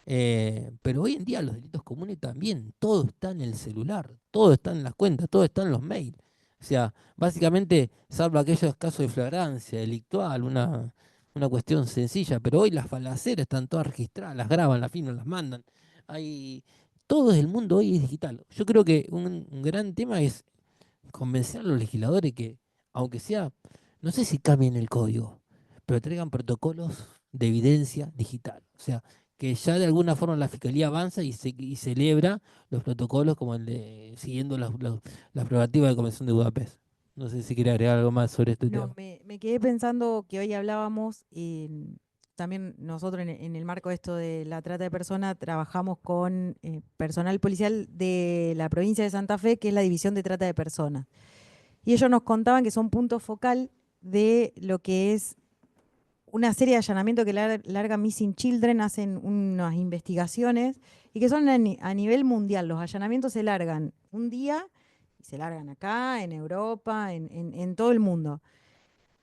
pero hoy en día los delitos comunes también, todo está en el celular, todo está en las cuentas, todo está en los mails. O sea, básicamente, salvo aquellos casos de flagrancia delictual, una cuestión sencilla, pero hoy las falaceras están todas registradas, las graban, las filman, las mandan. Hay, todo el mundo hoy es digital. Yo creo que un gran tema es convencer a los legisladores que, aunque sea, no sé si cambien el código, pero traigan protocolos de evidencia digital. O sea, que ya de alguna forma la Fiscalía avanza y celebra los protocolos como el de siguiendo las prerrogativas de la Convención de Budapest. No sé si quiere agregar algo más sobre este No, tema. me quedé pensando que hoy hablábamos, también nosotros en el marco de esto de la trata de personas, trabajamos con personal policial de la provincia de Santa Fe, que es la División de Trata de Personas. Y ellos nos contaban que son punto focal de lo que es una serie de allanamientos que larga Missing Children, hacen unas investigaciones y que son a nivel mundial. Los allanamientos se largan un día y se largan acá, en Europa, en todo el mundo.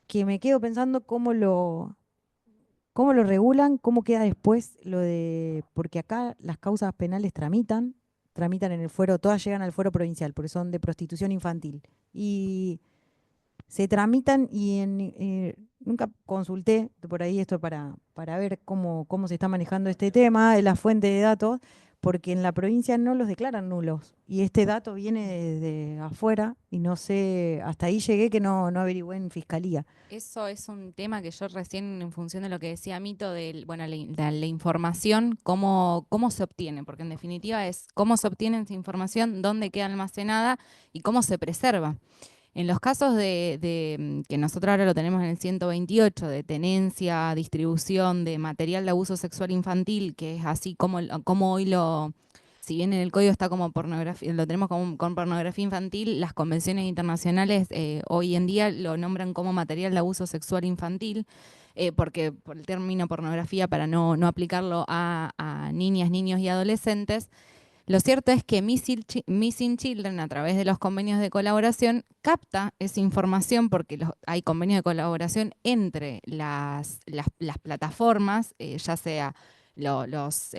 Que me quedo pensando cómo lo regulan, cómo queda después porque acá las causas penales tramitan en el fuero, todas llegan al fuero provincial, porque son de prostitución infantil. Y se tramitan nunca consulté por ahí esto para ver cómo se está manejando este tema, de la fuente de datos, porque en la provincia no los declaran nulos. Y este dato viene de afuera y no sé, hasta ahí llegué que no averigüé en fiscalía. Eso es un tema que yo recién, en función de lo que decía Mito, bueno, la información, cómo se obtiene, porque en definitiva es cómo se obtiene esa información, dónde queda almacenada y cómo se preserva. En los casos que nosotros ahora lo tenemos en el 128, de tenencia, distribución de material de abuso sexual infantil, que es así como hoy si bien en el código está como pornografía, lo tenemos con pornografía infantil, las convenciones internacionales hoy en día lo nombran como material de abuso sexual infantil, porque por el término pornografía, para no aplicarlo a niñas, niños y adolescentes. Lo cierto es que Missing Children, a través de los convenios de colaboración, capta esa información porque hay convenios de colaboración entre las plataformas, ya sea los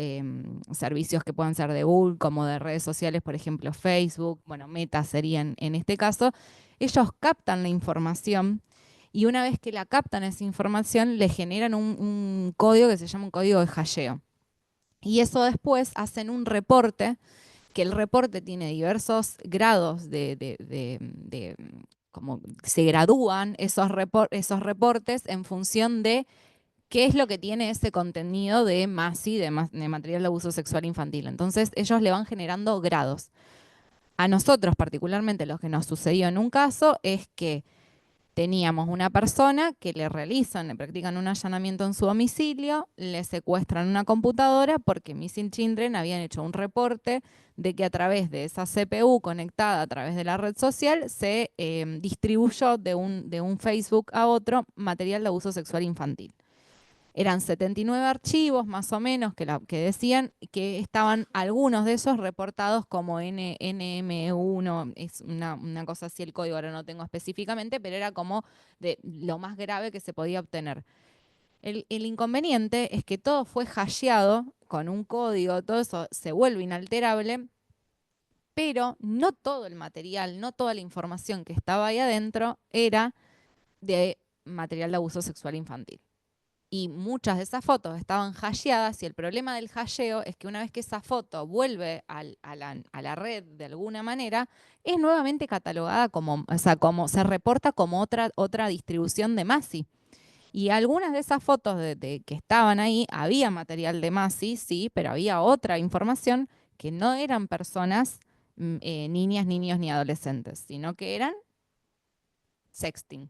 servicios que puedan ser de Google, como de redes sociales, por ejemplo, Facebook, bueno, Meta serían en este caso. Ellos captan la información y una vez que la captan esa información, le generan un código que se llama un código de hasheo. Y eso después hacen un reporte, que el reporte tiene diversos grados como se gradúan esos reportes en función de qué es lo que tiene ese contenido de MASI, de material de abuso sexual infantil. Entonces ellos le van generando grados. A nosotros, particularmente, lo que nos sucedió en un caso es que teníamos una persona que le practican un allanamiento en su domicilio, le secuestran una computadora porque Missing Children habían hecho un reporte de que a través de esa CPU conectada a través de la red social se distribuyó de un Facebook a otro material de abuso sexual infantil. Eran 79 archivos más o menos que decían que estaban algunos de esos reportados como NM1, es una cosa así el código, ahora no tengo específicamente, pero era como de lo más grave que se podía obtener. El inconveniente es que todo fue hasheado con un código, todo eso se vuelve inalterable, pero no todo el material, no toda la información que estaba ahí adentro era de material de abuso sexual infantil. Y muchas de esas fotos estaban hasheadas y el problema del hasheo es que una vez que esa foto vuelve a la red de alguna manera, es nuevamente catalogada como se reporta como otra distribución de MASI. Y algunas de esas fotos que estaban ahí, había material de MASI, sí, pero había otra información que no eran personas, niñas, niños ni adolescentes, sino que eran sexting,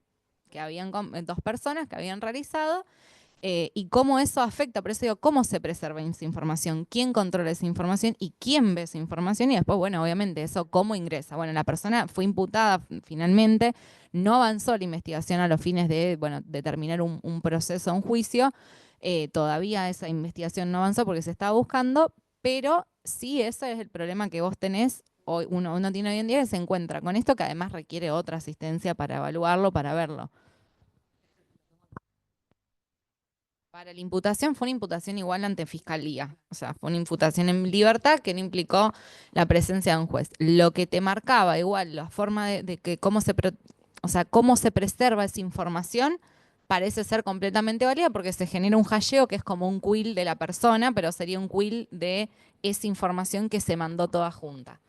que habían dos personas que habían realizado. Y cómo eso afecta, por eso digo, cómo se preserva esa información, quién controla esa información y quién ve esa información y después, bueno, obviamente eso cómo ingresa. Bueno, la persona fue imputada finalmente, no avanzó la investigación a los fines de, bueno, determinar un proceso, un juicio. Todavía esa investigación no avanzó porque se estaba buscando, pero sí ese es el problema que vos tenés. Hoy, uno tiene hoy en día, que se encuentra con esto que además requiere otra asistencia para evaluarlo, para verlo. Para la imputación fue una imputación igual ante fiscalía, o sea, fue una imputación en libertad que no implicó la presencia de un juez. Lo que te marcaba igual, la forma de que cómo se preserva esa información parece ser completamente válida porque se genera un hasheo que es como un quill de la persona, pero sería un quill de esa información que se mandó toda junta.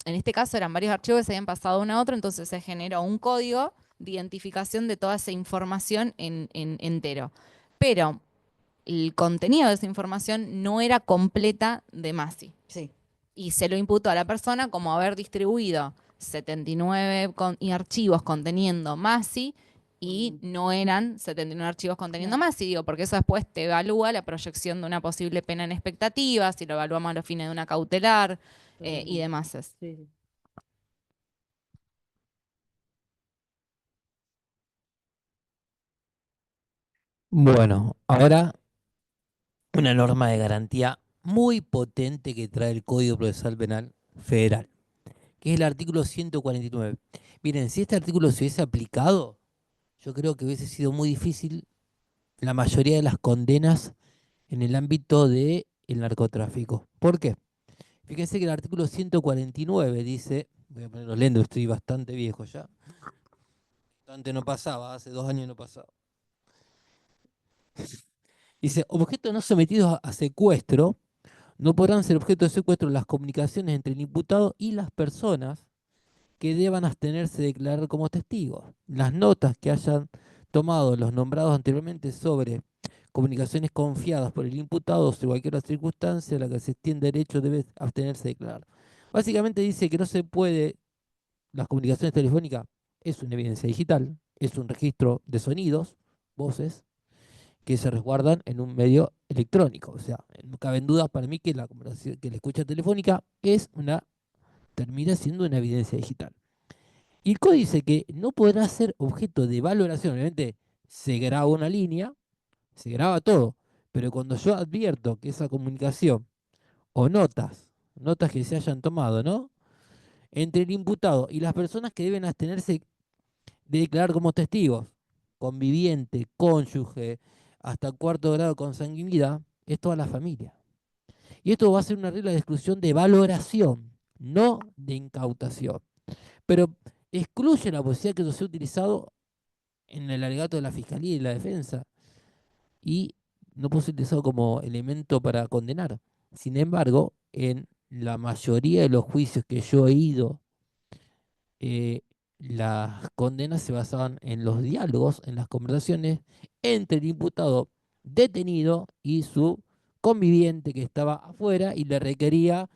En este caso eran varios archivos que se habían pasado uno a otro, entonces se generó un código de identificación de toda esa información en entero. Pero el contenido de esa información no era completa de MASI. Sí. Y se lo imputó a la persona como haber distribuido 79 archivos conteniendo MASI y no eran 79 archivos conteniendo MASI, digo, porque eso después te evalúa la proyección de una posible pena en expectativa, si lo evaluamos a los fines de una cautelar y demás. Sí, sí. Bueno, ahora una norma de garantía muy potente que trae el Código Procesal Penal Federal, que es el artículo 149. Miren, si este artículo se hubiese aplicado, yo creo que hubiese sido muy difícil la mayoría de las condenas en el ámbito del narcotráfico. ¿Por qué? Fíjense que el artículo 149 dice, voy a ponerlo lento, estoy bastante viejo ya, antes no pasaba, hace 2 años no pasaba. Dice, objetos no sometidos a secuestro No podrán ser objeto de secuestro las comunicaciones entre el imputado y las personas que deban abstenerse de declarar como testigos. Las notas que hayan tomado los nombrados anteriormente sobre comunicaciones confiadas por el imputado sobre cualquier otra circunstancia a la que se extiende derecho debe abstenerse de declarar. Básicamente dice que no se puede, las comunicaciones telefónicas es una evidencia digital, es un registro de sonidos, voces, que se resguardan en un medio electrónico. O sea, no cabe duda para mí que la conversación, que la escucha telefónica termina siendo una evidencia digital. Y el código dice que no podrá ser objeto de valoración. Obviamente se graba una línea, se graba todo, pero cuando yo advierto que esa comunicación o notas que se hayan tomado, ¿no? Entre el imputado y las personas que deben abstenerse de declarar como testigos, conviviente, cónyuge, hasta cuarto grado de consanguinidad, es toda la familia. Y esto va a ser una regla de exclusión de valoración, no de incautación. Pero excluye la posibilidad que eso sea utilizado en el alegato de la Fiscalía y la Defensa y no puede ser utilizado como elemento para condenar. Sin embargo, en la mayoría de los juicios que yo he ido, eh, las condenas se basaban en los diálogos, en las conversaciones entre el imputado detenido y su conviviente que estaba afuera y le requería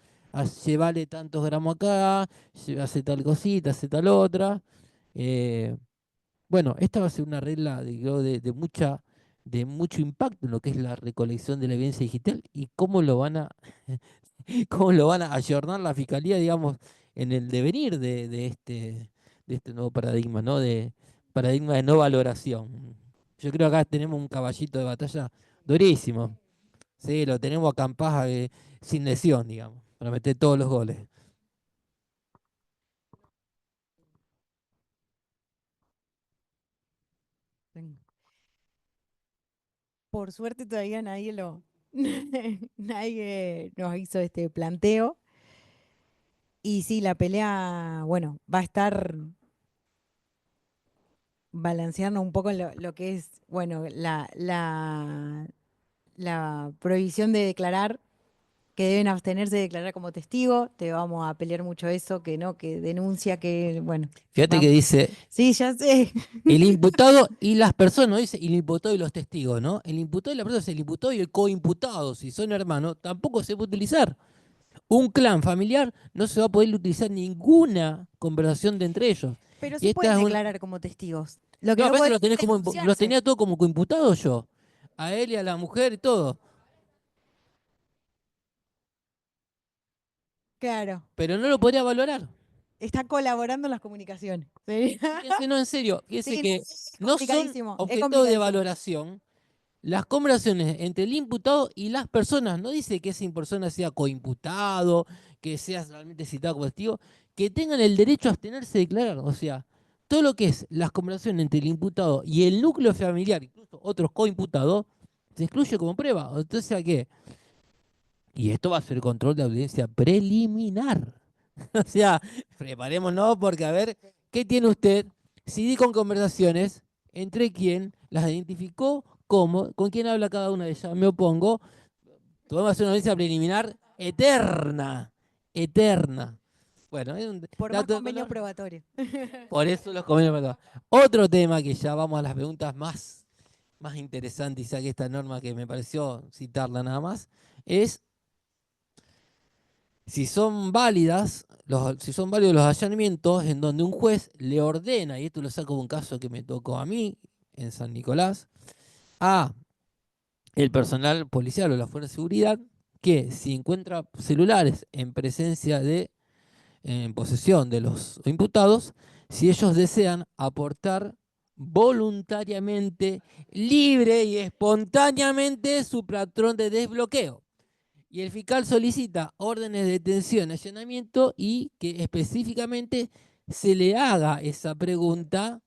llevarle tantos gramos acá, hace tal cosita, hace tal otra. eh, bueno, esta va a ser una regla de mucho impacto en lo que es la recolección de la evidencia digital y cómo lo van a, cómo lo van a ayornar la fiscalía, digamos, en el devenir de este nuevo paradigma, ¿no? De paradigma de no valoración. Yo creo que acá tenemos un caballito de batalla durísimo. Sí, lo tenemos a Campaz sin lesión, digamos, para meter todos los goles. Por suerte todavía nadie nos hizo este planteo. Y sí, la pelea, bueno, va a estar balanceando un poco lo que es, bueno, la prohibición de declarar, que deben abstenerse de declarar como testigo. Te vamos a pelear mucho eso, que no, que denuncia, que, bueno, Fíjate que dice sí, ya sé. el imputado y las personas, no dice el imputado y los testigos, ¿no? El imputado y la persona es el imputado y el coimputado. Si son hermanos, tampoco se puede utilizar. Un clan familiar no se va a poder utilizar ninguna conversación de entre ellos. Pero Y sí esta pueden es una. declarar como testigos. Lo que No, no aparte puede los tenés es como los denunciarse. tenía todo como coimputados yo. A él y a la mujer y todo. Claro, Pero no lo podría valorar. está colaborando en las comunicaciones. ¿Sí? Fíjense, no, en serio. Fíjense Sí, que es no son complicadísimo, es objeto de complicadísimo. valoración las conversaciones entre el imputado y las personas. No dice que esa persona sea coimputado, que sea realmente citado como testigo, que tengan el derecho a abstenerse de declarar. O sea, todo lo que es las conversaciones entre el imputado y el núcleo familiar, incluso otros coimputados, se excluye como prueba. Entonces, ¿a qué? Y esto va a ser control de audiencia preliminar. O sea, preparémonos porque a ver, ¿qué tiene usted? Si di con conversaciones, entre quién las identificó, cómo, con quién habla cada una de ellas. Me opongo. Podemos hacer una audiencia preliminar eterna. Eterna. Bueno, es un Por más dato de convenios color. probatorios. Por eso los convenios de color. Otro tema que ya vamos a las preguntas más interesantes, y saqué esta norma que me pareció citarla nada más, es si son válidas, si son válidos los allanamientos en donde un juez le ordena, y esto lo saco de un caso que me tocó a mí en San Nicolás, a el personal policial o la fuerza de seguridad, que si encuentra celulares en presencia en posesión de los imputados, si ellos desean aportar voluntariamente, libre y espontáneamente su patrón de desbloqueo. Y el fiscal solicita órdenes de detención, allanamiento y que específicamente se le haga esa pregunta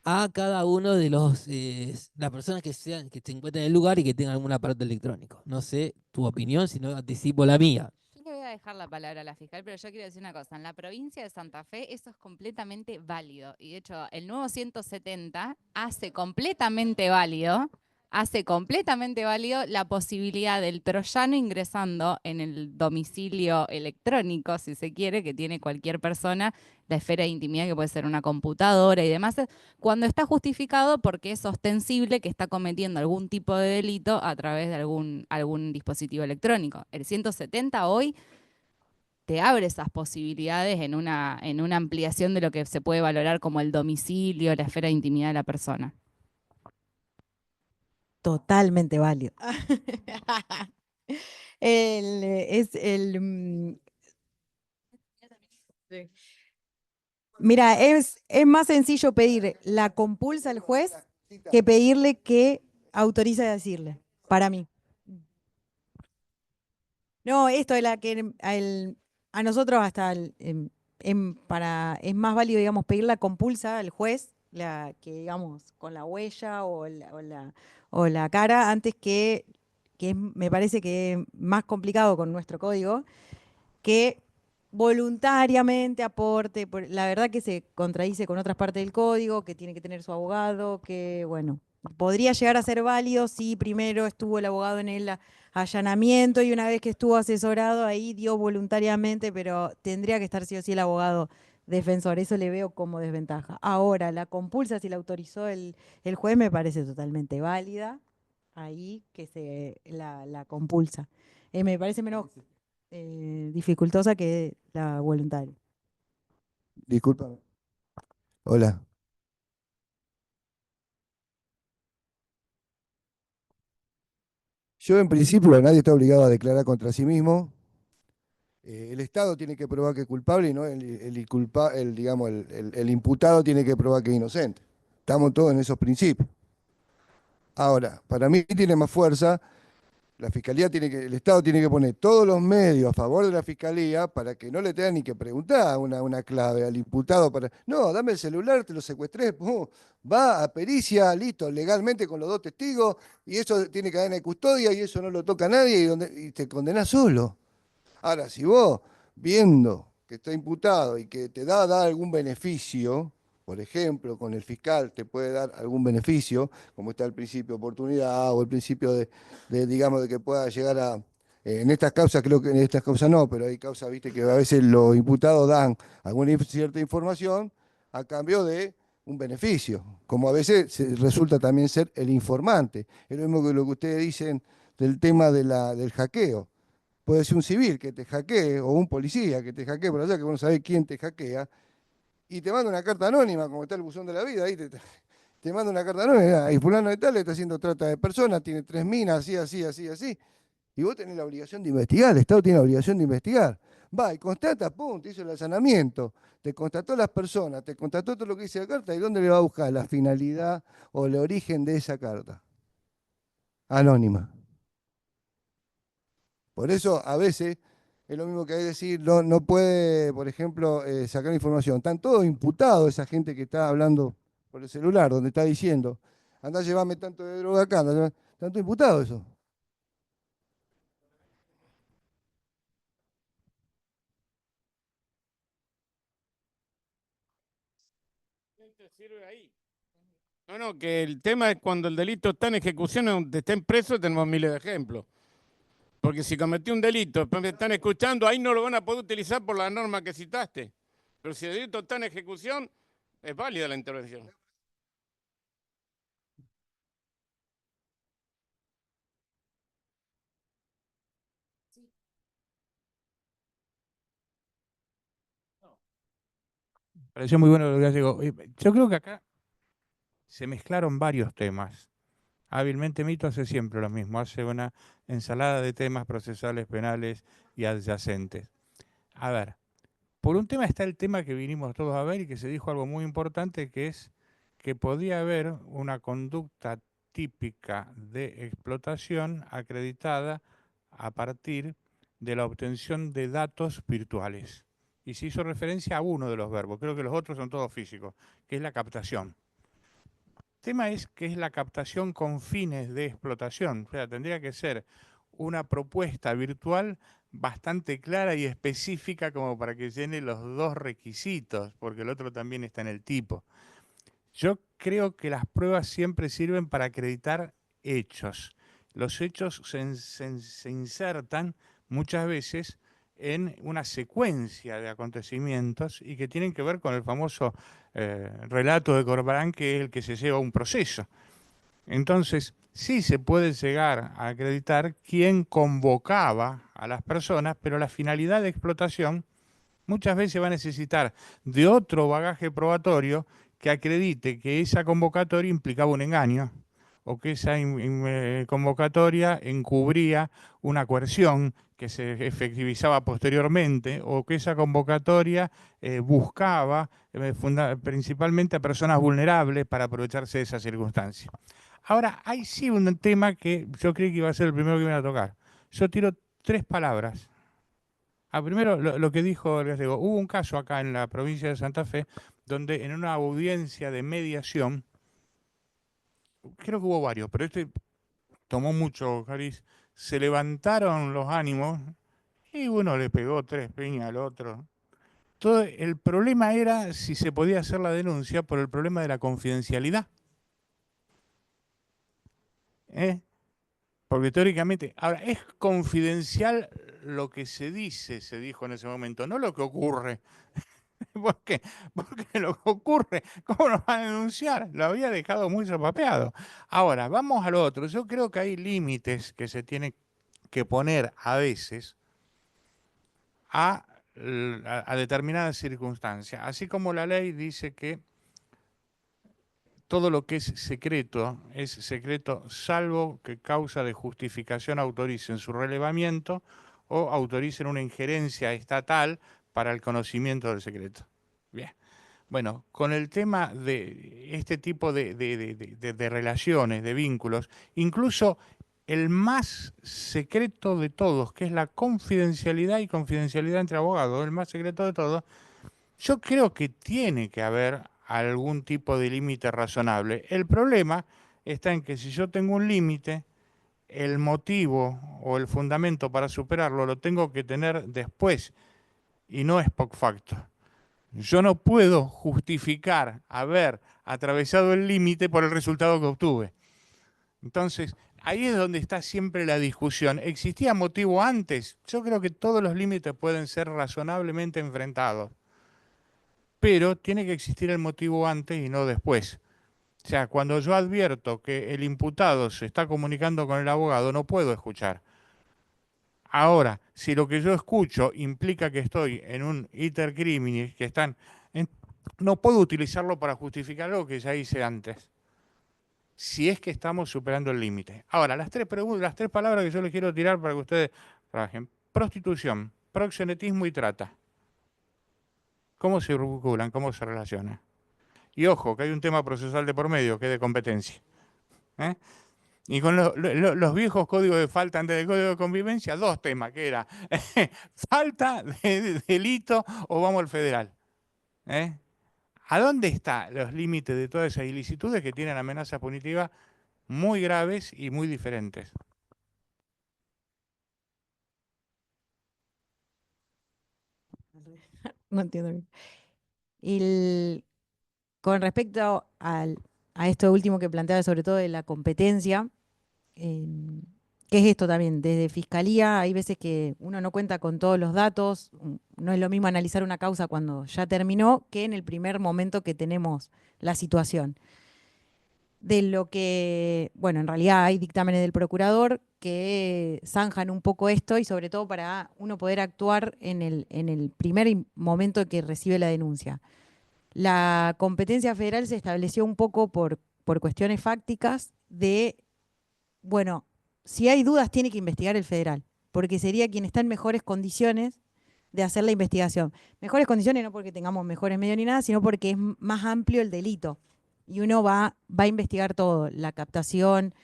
a cada uno de las personas que que se encuentren en el lugar y que tengan algún aparato electrónico. No sé tu opinión, si no anticipo la mía. Yo le voy a dejar la palabra a la fiscal, pero yo quiero decir una cosa. En la provincia de Santa Fe eso es completamente válido. Y de hecho, el nuevo 170 hace completamente válido hace completamente válido la posibilidad del troyano ingresando en el domicilio electrónico, si se quiere, que tiene cualquier persona, la esfera de intimidad que puede ser una computadora y demás, cuando está justificado porque es ostensible que está cometiendo algún tipo de delito a través de algún dispositivo electrónico. El 170 hoy te abre esas posibilidades en una ampliación de lo que se puede valorar como el domicilio, la esfera de intimidad de la persona. Totalmente válido. Sí. Mira, es más sencillo pedir la compulsa al juez que pedirle que autorice a decirle, para mí. No, esto de la que a nosotros hasta es más válido, digamos, pedir la compulsa al juez, que digamos, con la huella o la cara, antes me parece que es más complicado con nuestro código, que voluntariamente aporte. La verdad que se contradice con otras partes del código, que tiene que tener su abogado, que bueno, podría llegar a ser válido si primero estuvo el abogado en el allanamiento y una vez que estuvo asesorado ahí dio voluntariamente, pero tendría que estar sí o sí el abogado defensor. Eso le veo como desventaja. Ahora, la compulsa, si la autorizó el juez, me parece totalmente válida. Ahí la compulsa. Me parece menos dificultosa que la voluntaria. Disculpa. Hola. Yo en principio nadie está obligado a declarar contra sí mismo. El Estado tiene que probar que es culpable y no digamos, el imputado tiene que probar que es inocente. Estamos todos en esos principios. Ahora, para mí tiene más fuerza, el Estado tiene que poner todos los medios a favor de la Fiscalía para que no le tengan ni que preguntar una clave al imputado no, dame el celular, te lo secuestré, pum, va a pericia, listo, legalmente con los dos testigos, y eso tiene cadena de custodia y eso no lo toca a nadie y te condenás solo. Ahora, si vos, viendo que está imputado y que te da algún beneficio, por ejemplo, con el fiscal te puede dar algún beneficio, como está el principio de oportunidad o el principio digamos, de que pueda llegar en estas causas, creo que en estas causas no, pero hay causas, viste, que a veces los imputados dan alguna cierta información a cambio de un beneficio, como a veces resulta también ser el informante. Es lo mismo que lo que ustedes dicen del tema del hackeo. Puede ser un civil que te hackee o un policía que te hackee por allá, que vos no sabés quién te hackea, y te manda una carta anónima, como está el buzón de la vida, ahí te manda una carta anónima, y fulano de tal le está haciendo trata de personas, tiene 3 minas, así, así, así, así, y vos tenés la obligación de investigar, el Estado tiene la obligación de investigar. Va y constata, pum, te hizo el allanamiento, te constató las personas, te constató todo lo que dice la carta, ¿y dónde le va a buscar la finalidad o el origen de esa carta? Anónima. Por eso a veces es lo mismo que hay que decir, no puede, por ejemplo, sacar información. Están todos imputados esa gente que está hablando por el celular, donde está diciendo, anda a llevarme tanto de droga acá, están todos imputados eso. No, que el tema es cuando el delito está en ejecución, donde estén presos, tenemos miles de ejemplos. Porque si cometió un delito, después me están escuchando, ahí no lo van a poder utilizar por la norma que citaste. Pero si el delito está en ejecución, es válida la intervención. Pareció muy bueno lo que llegó. Yo creo que acá se mezclaron varios temas. Hábilmente Mito hace siempre lo mismo, hace una ensalada de temas procesales, penales y adyacentes. A ver, por un tema está el tema que vinimos todos a ver y que se dijo algo muy importante, que es que podía haber una conducta típica de explotación acreditada a partir de la obtención de datos virtuales. Y se hizo referencia a uno de los verbos, creo que los otros son todos físicos, que es la captación. El tema es que es la captación con fines de explotación. O sea, tendría que ser una propuesta virtual bastante clara y específica como para que llene los dos requisitos, porque el otro también está en el tipo. Yo creo que las pruebas siempre sirven para acreditar hechos. Los hechos se insertan muchas veces en una secuencia de acontecimientos y que tienen que ver con el famoso relato de Corbalán, que es el que se lleva a un proceso. Entonces, sí se puede llegar a acreditar quién convocaba a las personas, pero la finalidad de explotación muchas veces va a necesitar de otro bagaje probatorio que acredite que esa convocatoria implicaba un engaño o que esa convocatoria encubría una coerción que se efectivizaba posteriormente o que esa convocatoria buscaba principalmente a personas vulnerables para aprovecharse de esa circunstancia. Ahora, hay sí un tema que yo creí que iba a ser el primero que me iba a tocar. Yo tiro 3 palabras. Primero, lo que dijo el gallego. Hubo un caso acá en la provincia de Santa Fe donde en una audiencia de mediación, creo que hubo varios, pero este tomó mucho cariz, se levantaron los ánimos y uno le pegó 3 piñas al otro. Todo el problema era si se podía hacer la denuncia por el problema de la confidencialidad. Porque teóricamente, ahora, es confidencial lo que se dijo en ese momento, no lo que ocurre. ¿Por qué? Porque lo que ocurre, ¿cómo nos van a denunciar? Lo había dejado muy sopapeado. Ahora, vamos a lo otro. Yo creo que hay límites que se tienen que poner a veces a determinadas circunstancias. Así como la ley dice que todo lo que es secreto salvo que causa de justificación autoricen su relevamiento o autoricen una injerencia estatal para el conocimiento del secreto. Bien. Bueno, con el tema de este tipo de relaciones, de vínculos, incluso el más secreto de todos, que es la confidencialidad y confidencialidad entre abogados, el más secreto de todos, yo creo que tiene que haber algún tipo de límite razonable. El problema está en que si yo tengo un límite, el motivo o el fundamento para superarlo lo tengo que tener después y no es poc facto. Yo no puedo justificar haber atravesado el límite por el resultado que obtuve. Entonces, ahí es donde está siempre la discusión. ¿Existía motivo antes? Yo creo que todos los límites pueden ser razonablemente enfrentados, pero tiene que existir el motivo antes y no después. O sea, cuando yo advierto que el imputado se está comunicando con el abogado, no puedo escuchar. Ahora, si lo que yo escucho implica que estoy en un iter criminis, no puedo utilizarlo para justificar algo que ya hice antes, si es que estamos superando el límite. Ahora, las tres palabras que yo les quiero tirar para que ustedes trabajen. Prostitución, proxenetismo y trata. ¿Cómo se vinculan? ¿Cómo se relacionan? Y ojo, que hay un tema procesal de por medio, que es de competencia. Y con los viejos códigos de falta antes del código de convivencia, 2 temas, que era falta de delito o vamos al federal. ¿A dónde están los límites de todas esas ilicitudes que tienen amenazas punitivas muy graves y muy diferentes? No entiendo bien. Con respecto a esto último que planteaba, sobre todo de la competencia, ¿qué es esto también? Desde Fiscalía hay veces que uno no cuenta con todos los datos, no es lo mismo analizar una causa cuando ya terminó que en el primer momento que tenemos la situación. De lo que, bueno, en realidad hay dictámenes del procurador que zanjan un poco esto y sobre todo para uno poder actuar en el primer momento que recibe la denuncia. La competencia federal se estableció un poco por cuestiones fácticas de, bueno, si hay dudas tiene que investigar el federal, porque sería quien está en mejores condiciones de hacer la investigación. Mejores condiciones no porque tengamos mejores medios ni nada, sino porque es más amplio el delito. Y uno va a investigar todo, la captación.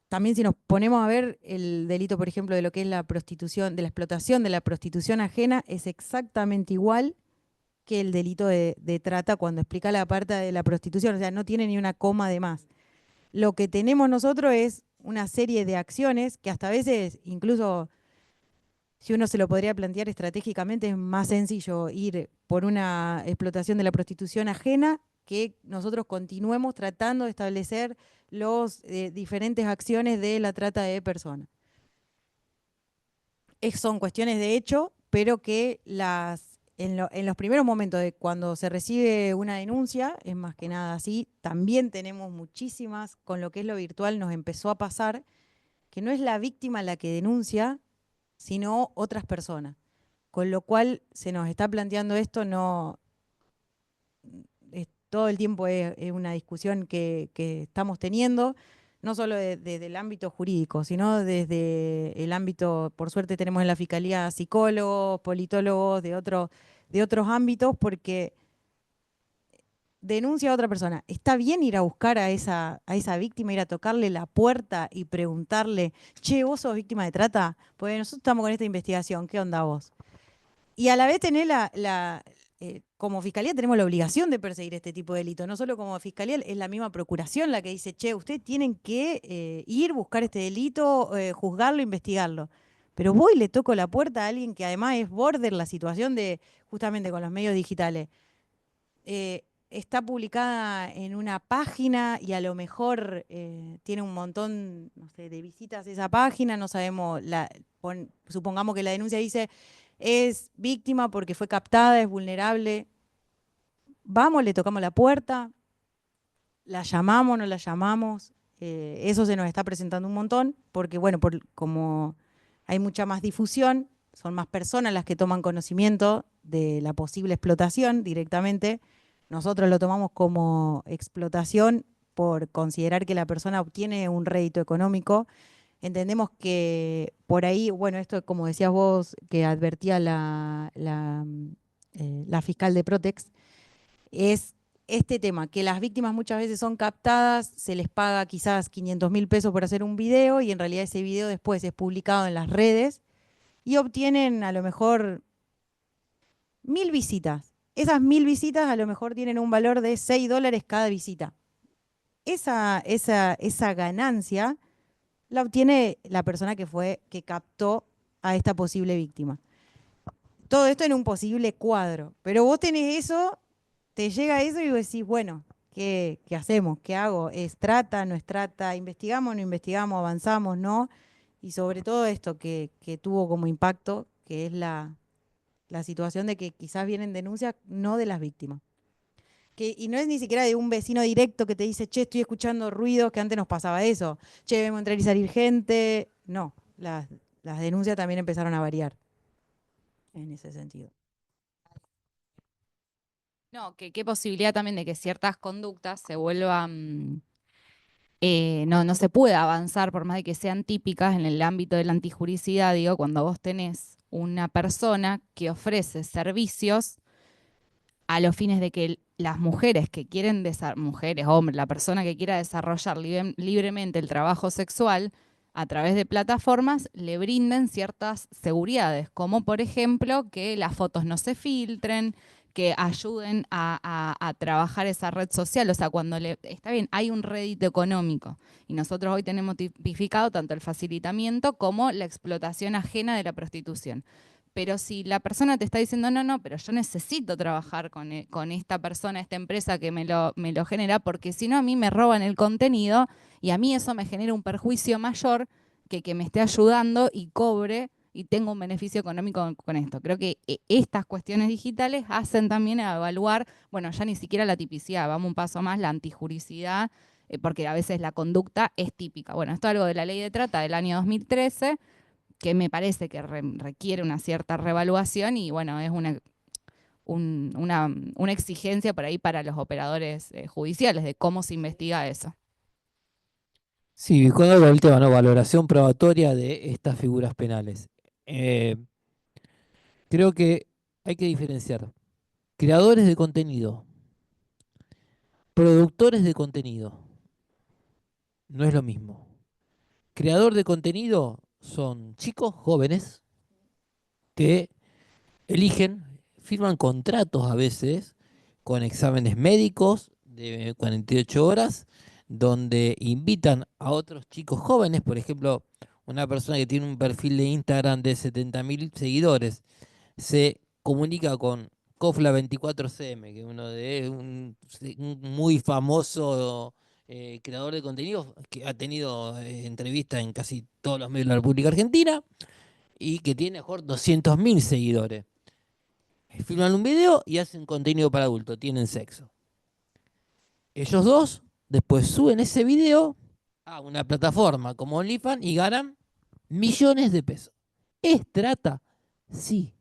También si nos ponemos a ver el delito, por ejemplo, de lo que es la prostitución, de la explotación de la prostitución ajena, es exactamente igual que el delito de trata cuando explica la parte de la prostitución, o sea, no tiene ni una coma de más. Lo que tenemos nosotros es una serie de acciones que hasta a veces, incluso si uno se lo podría plantear estratégicamente, es más sencillo ir por una explotación de la prostitución ajena que nosotros continuemos tratando de establecer los diferentes acciones de la trata de personas. Son cuestiones de hecho, pero que en los primeros momentos de cuando se recibe una denuncia, es más que nada así, también tenemos muchísimas, con lo que es lo virtual nos empezó a pasar, que no es la víctima la que denuncia, sino otras personas. Con lo cual se nos está planteando esto, todo el tiempo es una discusión que estamos teniendo, no solo desde el ámbito jurídico, sino desde el ámbito, por suerte tenemos en la Fiscalía psicólogos, politólogos de otros ámbitos, porque denuncia a otra persona. ¿Está bien ir a buscar a esa víctima, ir a tocarle la puerta y preguntarle, che, vos sos víctima de trata? Pues nosotros estamos con esta investigación, ¿qué onda vos? Y a la vez tener como Fiscalía tenemos la obligación de perseguir este tipo de delitos. No solo como Fiscalía, es la misma Procuración la que dice, che, ustedes tienen que ir, buscar este delito, juzgarlo, investigarlo. Pero voy y le toco la puerta a alguien que además es border la situación de, justamente con los medios digitales. Está publicada en una página y a lo mejor tiene un montón, no sé, de visitas esa página, no sabemos, supongamos que la denuncia dice es víctima porque fue captada, es vulnerable. Vamos, le tocamos la puerta, la llamamos, no la llamamos. Eso se nos está presentando un montón, porque bueno, como hay mucha más difusión, son más personas las que toman conocimiento de la posible explotación directamente. Nosotros lo tomamos como explotación por considerar que la persona obtiene un rédito económico. Entendemos que por ahí, bueno, esto como decías vos, que advertía la fiscal de Protex, es este tema, que las víctimas muchas veces son captadas, se les paga quizás 500.000 pesos por hacer un video y en realidad ese video después es publicado en las redes y obtienen a lo mejor 1.000 visitas. Esas 1.000 visitas a lo mejor tienen un valor de $6 cada visita. Esa ganancia la obtiene la persona que captó a esta posible víctima. Todo esto en un posible cuadro. Pero vos tenés eso, te llega eso y vos decís, bueno, ¿qué hacemos? ¿Qué hago? ¿Es trata? ¿No es trata? ¿Investigamos? ¿No investigamos? ¿Avanzamos? ¿No? Y sobre todo esto que tuvo como impacto, que es la situación de que quizás vienen denuncias no de las víctimas. Y no es ni siquiera de un vecino directo que te dice, che, estoy escuchando ruidos, que antes nos pasaba eso. Che, vemos entrar y salir gente. No, las denuncias también empezaron a variar en ese sentido. No, qué posibilidad también de que ciertas conductas se vuelvan, no se pueda avanzar por más de que sean típicas en el ámbito de la antijuricidad, digo, cuando vos tenés una persona que ofrece servicios a los fines de que las mujeres que quieren, mujeres, hombres, la persona que quiera desarrollar libremente el trabajo sexual a través de plataformas, le brinden ciertas seguridades, como por ejemplo que las fotos no se filtren, que ayuden a trabajar esa red social. O sea, cuando está bien, hay un rédito económico y nosotros hoy tenemos tipificado tanto el facilitamiento como la explotación ajena de la prostitución. Pero si la persona te está diciendo, no, pero yo necesito trabajar con esta persona, esta empresa que me lo genera, porque si no a mí me roban el contenido y a mí eso me genera un perjuicio mayor que me esté ayudando y cobre y tengo un beneficio económico con esto. Creo que estas cuestiones digitales hacen también a evaluar, bueno, ya ni siquiera la tipicidad, vamos un paso más, la antijuricidad, porque a veces la conducta es típica. Bueno, esto es algo de la ley de trata del año 2013, que me parece que requiere una cierta reevaluación y bueno, es una exigencia por ahí para los operadores judiciales de cómo se investiga eso. Sí, con algo del tema, ¿no? Valoración probatoria de estas figuras penales. Creo que hay que diferenciar creadores de contenido, productores de contenido. No es lo mismo. Creador de contenido son chicos jóvenes que eligen, firman contratos a veces con exámenes médicos de 48 horas, donde invitan a otros chicos jóvenes, por ejemplo, una persona que tiene un perfil de Instagram de 70.000 seguidores, se comunica con Cofla 24CM, que es uno de un muy famoso creador de contenido que ha tenido entrevistas en casi todos los medios de la República Argentina y que tiene mejor 200.000 seguidores. Filman un video y hacen contenido para adultos, tienen sexo. Ellos dos después suben ese video a una plataforma como OnlyFans y ganan millones de pesos. ¿Es trata? Sí.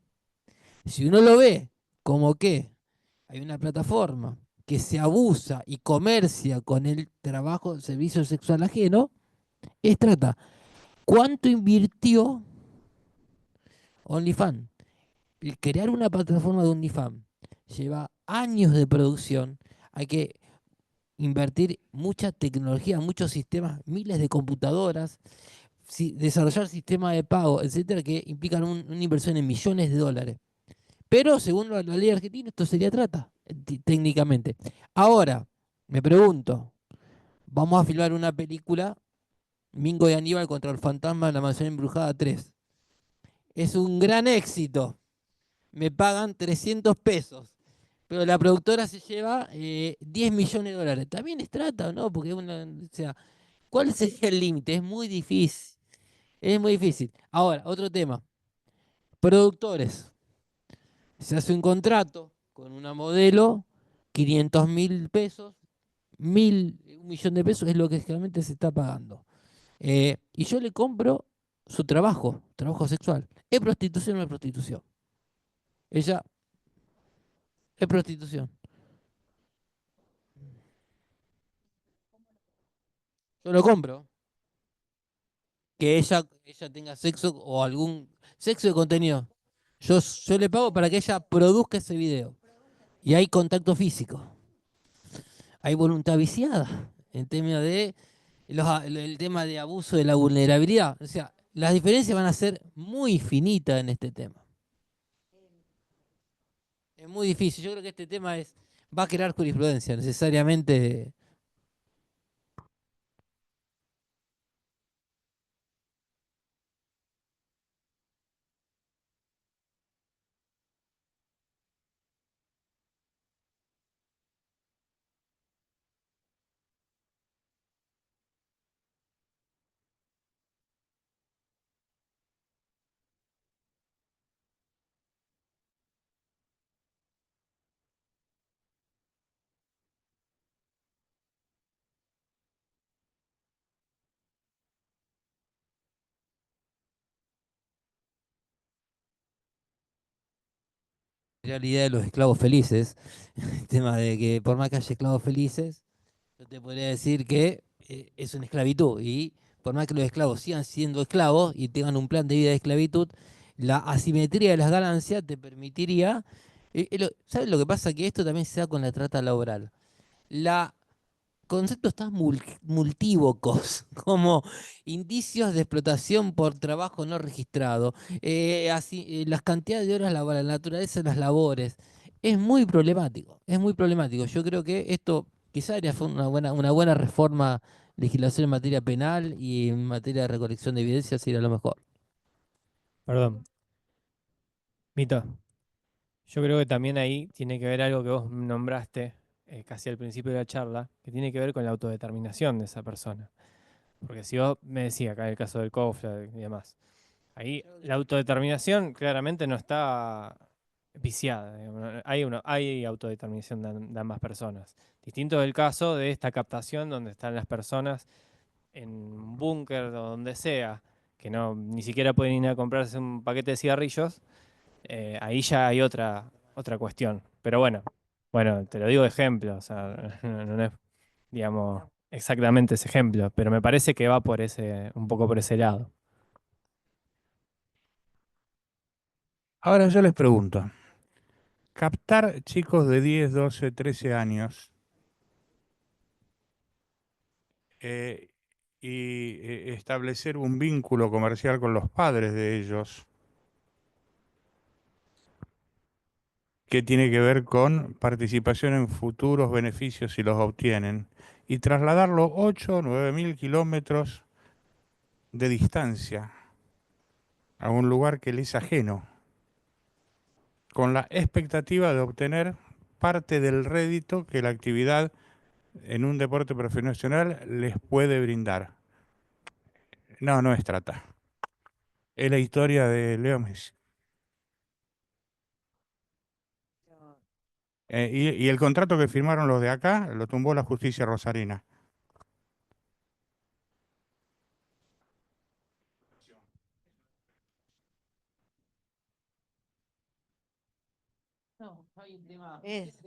Si uno lo ve como que hay una plataforma que se abusa y comercia con el trabajo, servicio sexual ajeno, es trata. ¿Cuánto invirtió OnlyFans? El crear una plataforma de OnlyFans lleva años de producción. Hay que invertir mucha tecnología, muchos sistemas, miles de computadoras, desarrollar sistemas de pago, etcétera, que implican una inversión en millones de dólares. Pero según la ley argentina, esto sería trata, técnicamente. Ahora, me pregunto, vamos a filmar una película, Mingo y Aníbal contra el fantasma de la mansión embrujada 3. Es un gran éxito. Me pagan 300 pesos. Pero la productora se lleva 10 millones de dólares. También es trata, ¿o no? Porque o sea, ¿cuál sería el límite? Es muy difícil. Es muy difícil. Ahora, otro tema. Productores. Se hace un contrato con una modelo, 500.000 pesos, 1.000.000 de pesos es lo que realmente se está pagando. Y yo le compro su trabajo sexual. ¿Es prostitución o no es prostitución? Ella es prostitución. Yo lo compro. Que ella tenga sexo o algún sexo de contenido. Yo le pago para que ella produzca ese video. Y hay contacto físico. Hay voluntad viciada en términos de el tema de abuso de la vulnerabilidad. O sea, las diferencias van a ser muy finitas en este tema. Es muy difícil. Yo creo que este tema va a crear jurisprudencia necesariamente. La idea de los esclavos felices. El tema de que por más que haya esclavos felices, yo te podría decir que es una esclavitud y por más que los esclavos sigan siendo esclavos y tengan un plan de vida de esclavitud, la asimetría de las ganancias te permitiría, ¿sabes lo que pasa? Que esto también se da con la trata laboral. La conceptos tan multívocos como indicios de explotación por trabajo no registrado, las cantidades de horas laborales, la naturaleza de las labores, es muy problemático, es muy problemático. Yo creo que esto quizá haría una buena reforma, legislación en materia penal y en materia de recolección de evidencia sería lo mejor. Perdón, Mito, yo creo que también ahí tiene que ver algo que vos nombraste casi al principio de la charla, que tiene que ver con la autodeterminación de esa persona. Porque si vos me decías acá el caso del COFLA y demás, ahí la autodeterminación claramente no está viciada. Digamos, ¿no? Hay autodeterminación de ambas personas. Distinto del caso de esta captación donde están las personas en un búnker o donde sea, que no ni siquiera pueden ir a comprarse un paquete de cigarrillos. Ahí ya hay otra cuestión. Pero bueno, te lo digo de ejemplo, o sea, no es, digamos, exactamente ese ejemplo, pero me parece que va por un poco por ese lado. Ahora yo les pregunto, captar chicos de 10, 12, 13 años eh, y establecer un vínculo comercial con los padres de ellos, que tiene que ver con participación en futuros beneficios si los obtienen, y trasladarlo 8 o 9 mil kilómetros de distancia a un lugar que les es ajeno. con la expectativa de obtener parte del rédito que la actividad en un deporte profesional les puede brindar. No, no es trata. Es la historia de Leo Messi. Y el contrato que firmaron los de acá lo tumbó la justicia rosarina.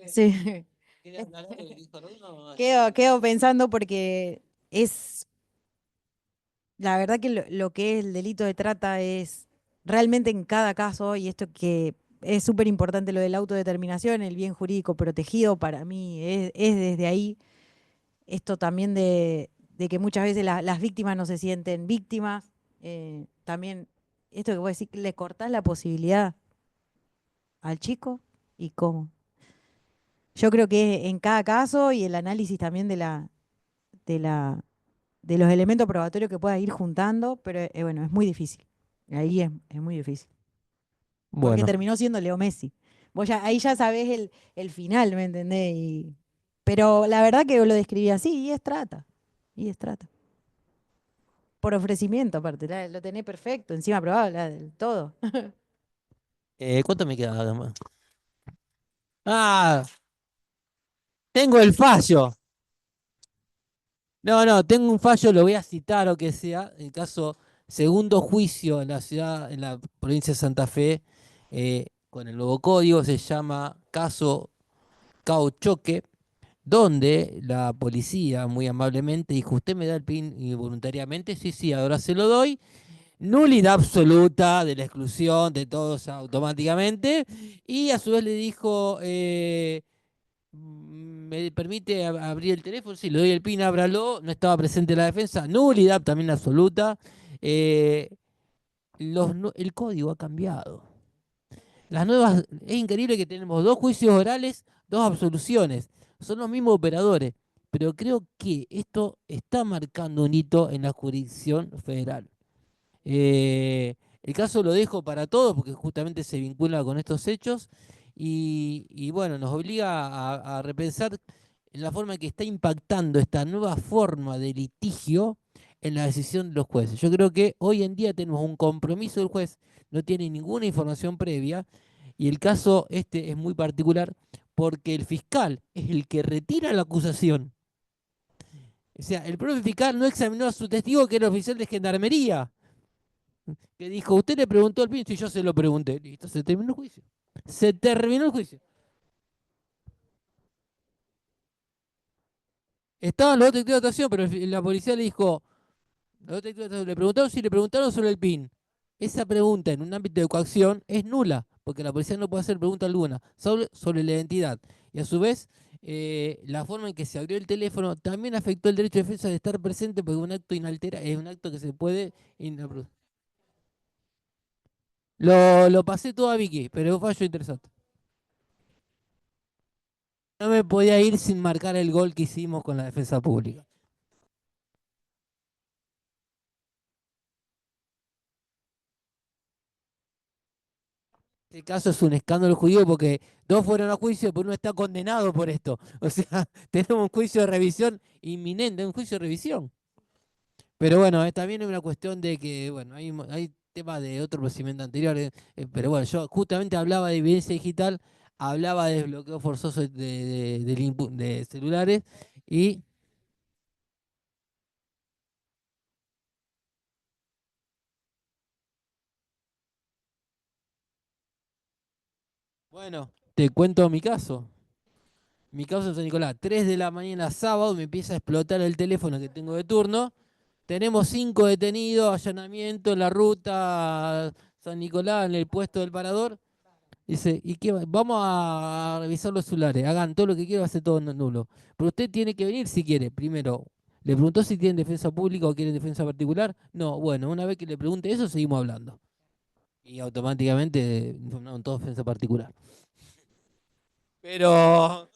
Sí. Quedo pensando porque es, la verdad que lo que es el delito de trata es realmente en cada caso, y esto que es súper importante lo de la autodeterminación, el bien jurídico protegido, para mí es desde ahí, esto también de que muchas veces las víctimas no se sienten víctimas, también esto que vos decís, le cortás la posibilidad al chico y cómo. Yo creo que en cada caso y el análisis también de la, de los elementos probatorios que pueda ir juntando, pero bueno, es muy difícil. Ahí es muy difícil. Porque Bueno, terminó siendo Leo Messi. Ahí ya sabés el final, ¿me entendés? Pero la verdad que lo describí así, y es trata. Y es trata. Por ofrecimiento, aparte, lo tenés perfecto, encima aprobado, todo. ¿cuánto me queda? Ah, tengo el fallo. No, tengo un fallo, lo voy a citar o que sea, el caso segundo juicio en la ciudad, en la provincia de Santa Fe, con el nuevo código, se llama caso Cauchoque, donde la policía muy amablemente dijo, ¿usted me da el PIN y voluntariamente? Sí, sí, ahora se lo doy. Nulidad absoluta de la exclusión de todos automáticamente. Y a su vez le dijo, ¿me permite abrir el teléfono? Si le doy el PIN, ábralo. No estaba presente la defensa. Nulidad también absoluta. Eh, el código ha cambiado. Las nuevas, es increíble que tenemos dos juicios orales, dos absoluciones. Son los mismos operadores. Pero creo que esto está marcando un hito en la jurisdicción federal. El caso lo dejo para todos porque justamente se vincula con estos hechos y bueno, nos obliga a repensar en la forma en que está impactando esta nueva forma de litigio en la decisión de los jueces. Yo creo que hoy en día tenemos un compromiso del juez, no tiene ninguna información previa y el caso este es muy particular porque el fiscal es el que retira la acusación. O sea, el propio fiscal no examinó a su testigo que era oficial de gendarmería que dijo, usted le preguntó al pincho y yo se lo pregunté. Listo, se terminó el juicio. Se terminó el juicio. Estaban los dos testigos de actuación, pero la policía le dijo, los dos testigos de actuación le preguntaron si le preguntaron sobre el PIN. Esa pregunta en un ámbito de coacción es nula, porque la policía no puede hacer pregunta alguna sobre la identidad. Y a su vez, la forma en que se abrió el teléfono también afectó el derecho de defensa de estar presente, porque un acto es un acto que se puede lo pasé todo a Vicky, pero es un fallo interesante. No me podía ir sin marcar el gol que hicimos con la defensa pública. Este caso es un escándalo judío porque dos fueron a juicio, pero uno está condenado por esto. O sea, tenemos un juicio de revisión inminente, un juicio de revisión. Pero bueno, también es una cuestión de que, bueno, hay temas de otro procedimiento anterior, pero bueno, yo justamente hablaba de evidencia digital, hablaba de desbloqueo forzoso de celulares y, bueno, te cuento mi caso. Mi caso en San Nicolás, 3 de la mañana sábado, me empieza a explotar el teléfono que tengo de turno. Tenemos 5 detenidos, allanamiento en la ruta San Nicolás, en el puesto del parador. Dice, ¿y qué? Vamos a revisar los celulares, hagan todo lo que quieran, va a ser todo nulo. Pero usted tiene que venir si quiere. Primero, le preguntó si tienen defensa pública o quieren defensa particular. No, bueno, una vez que le pregunte eso, seguimos hablando. Y automáticamente, no, todo defensa particular. Pero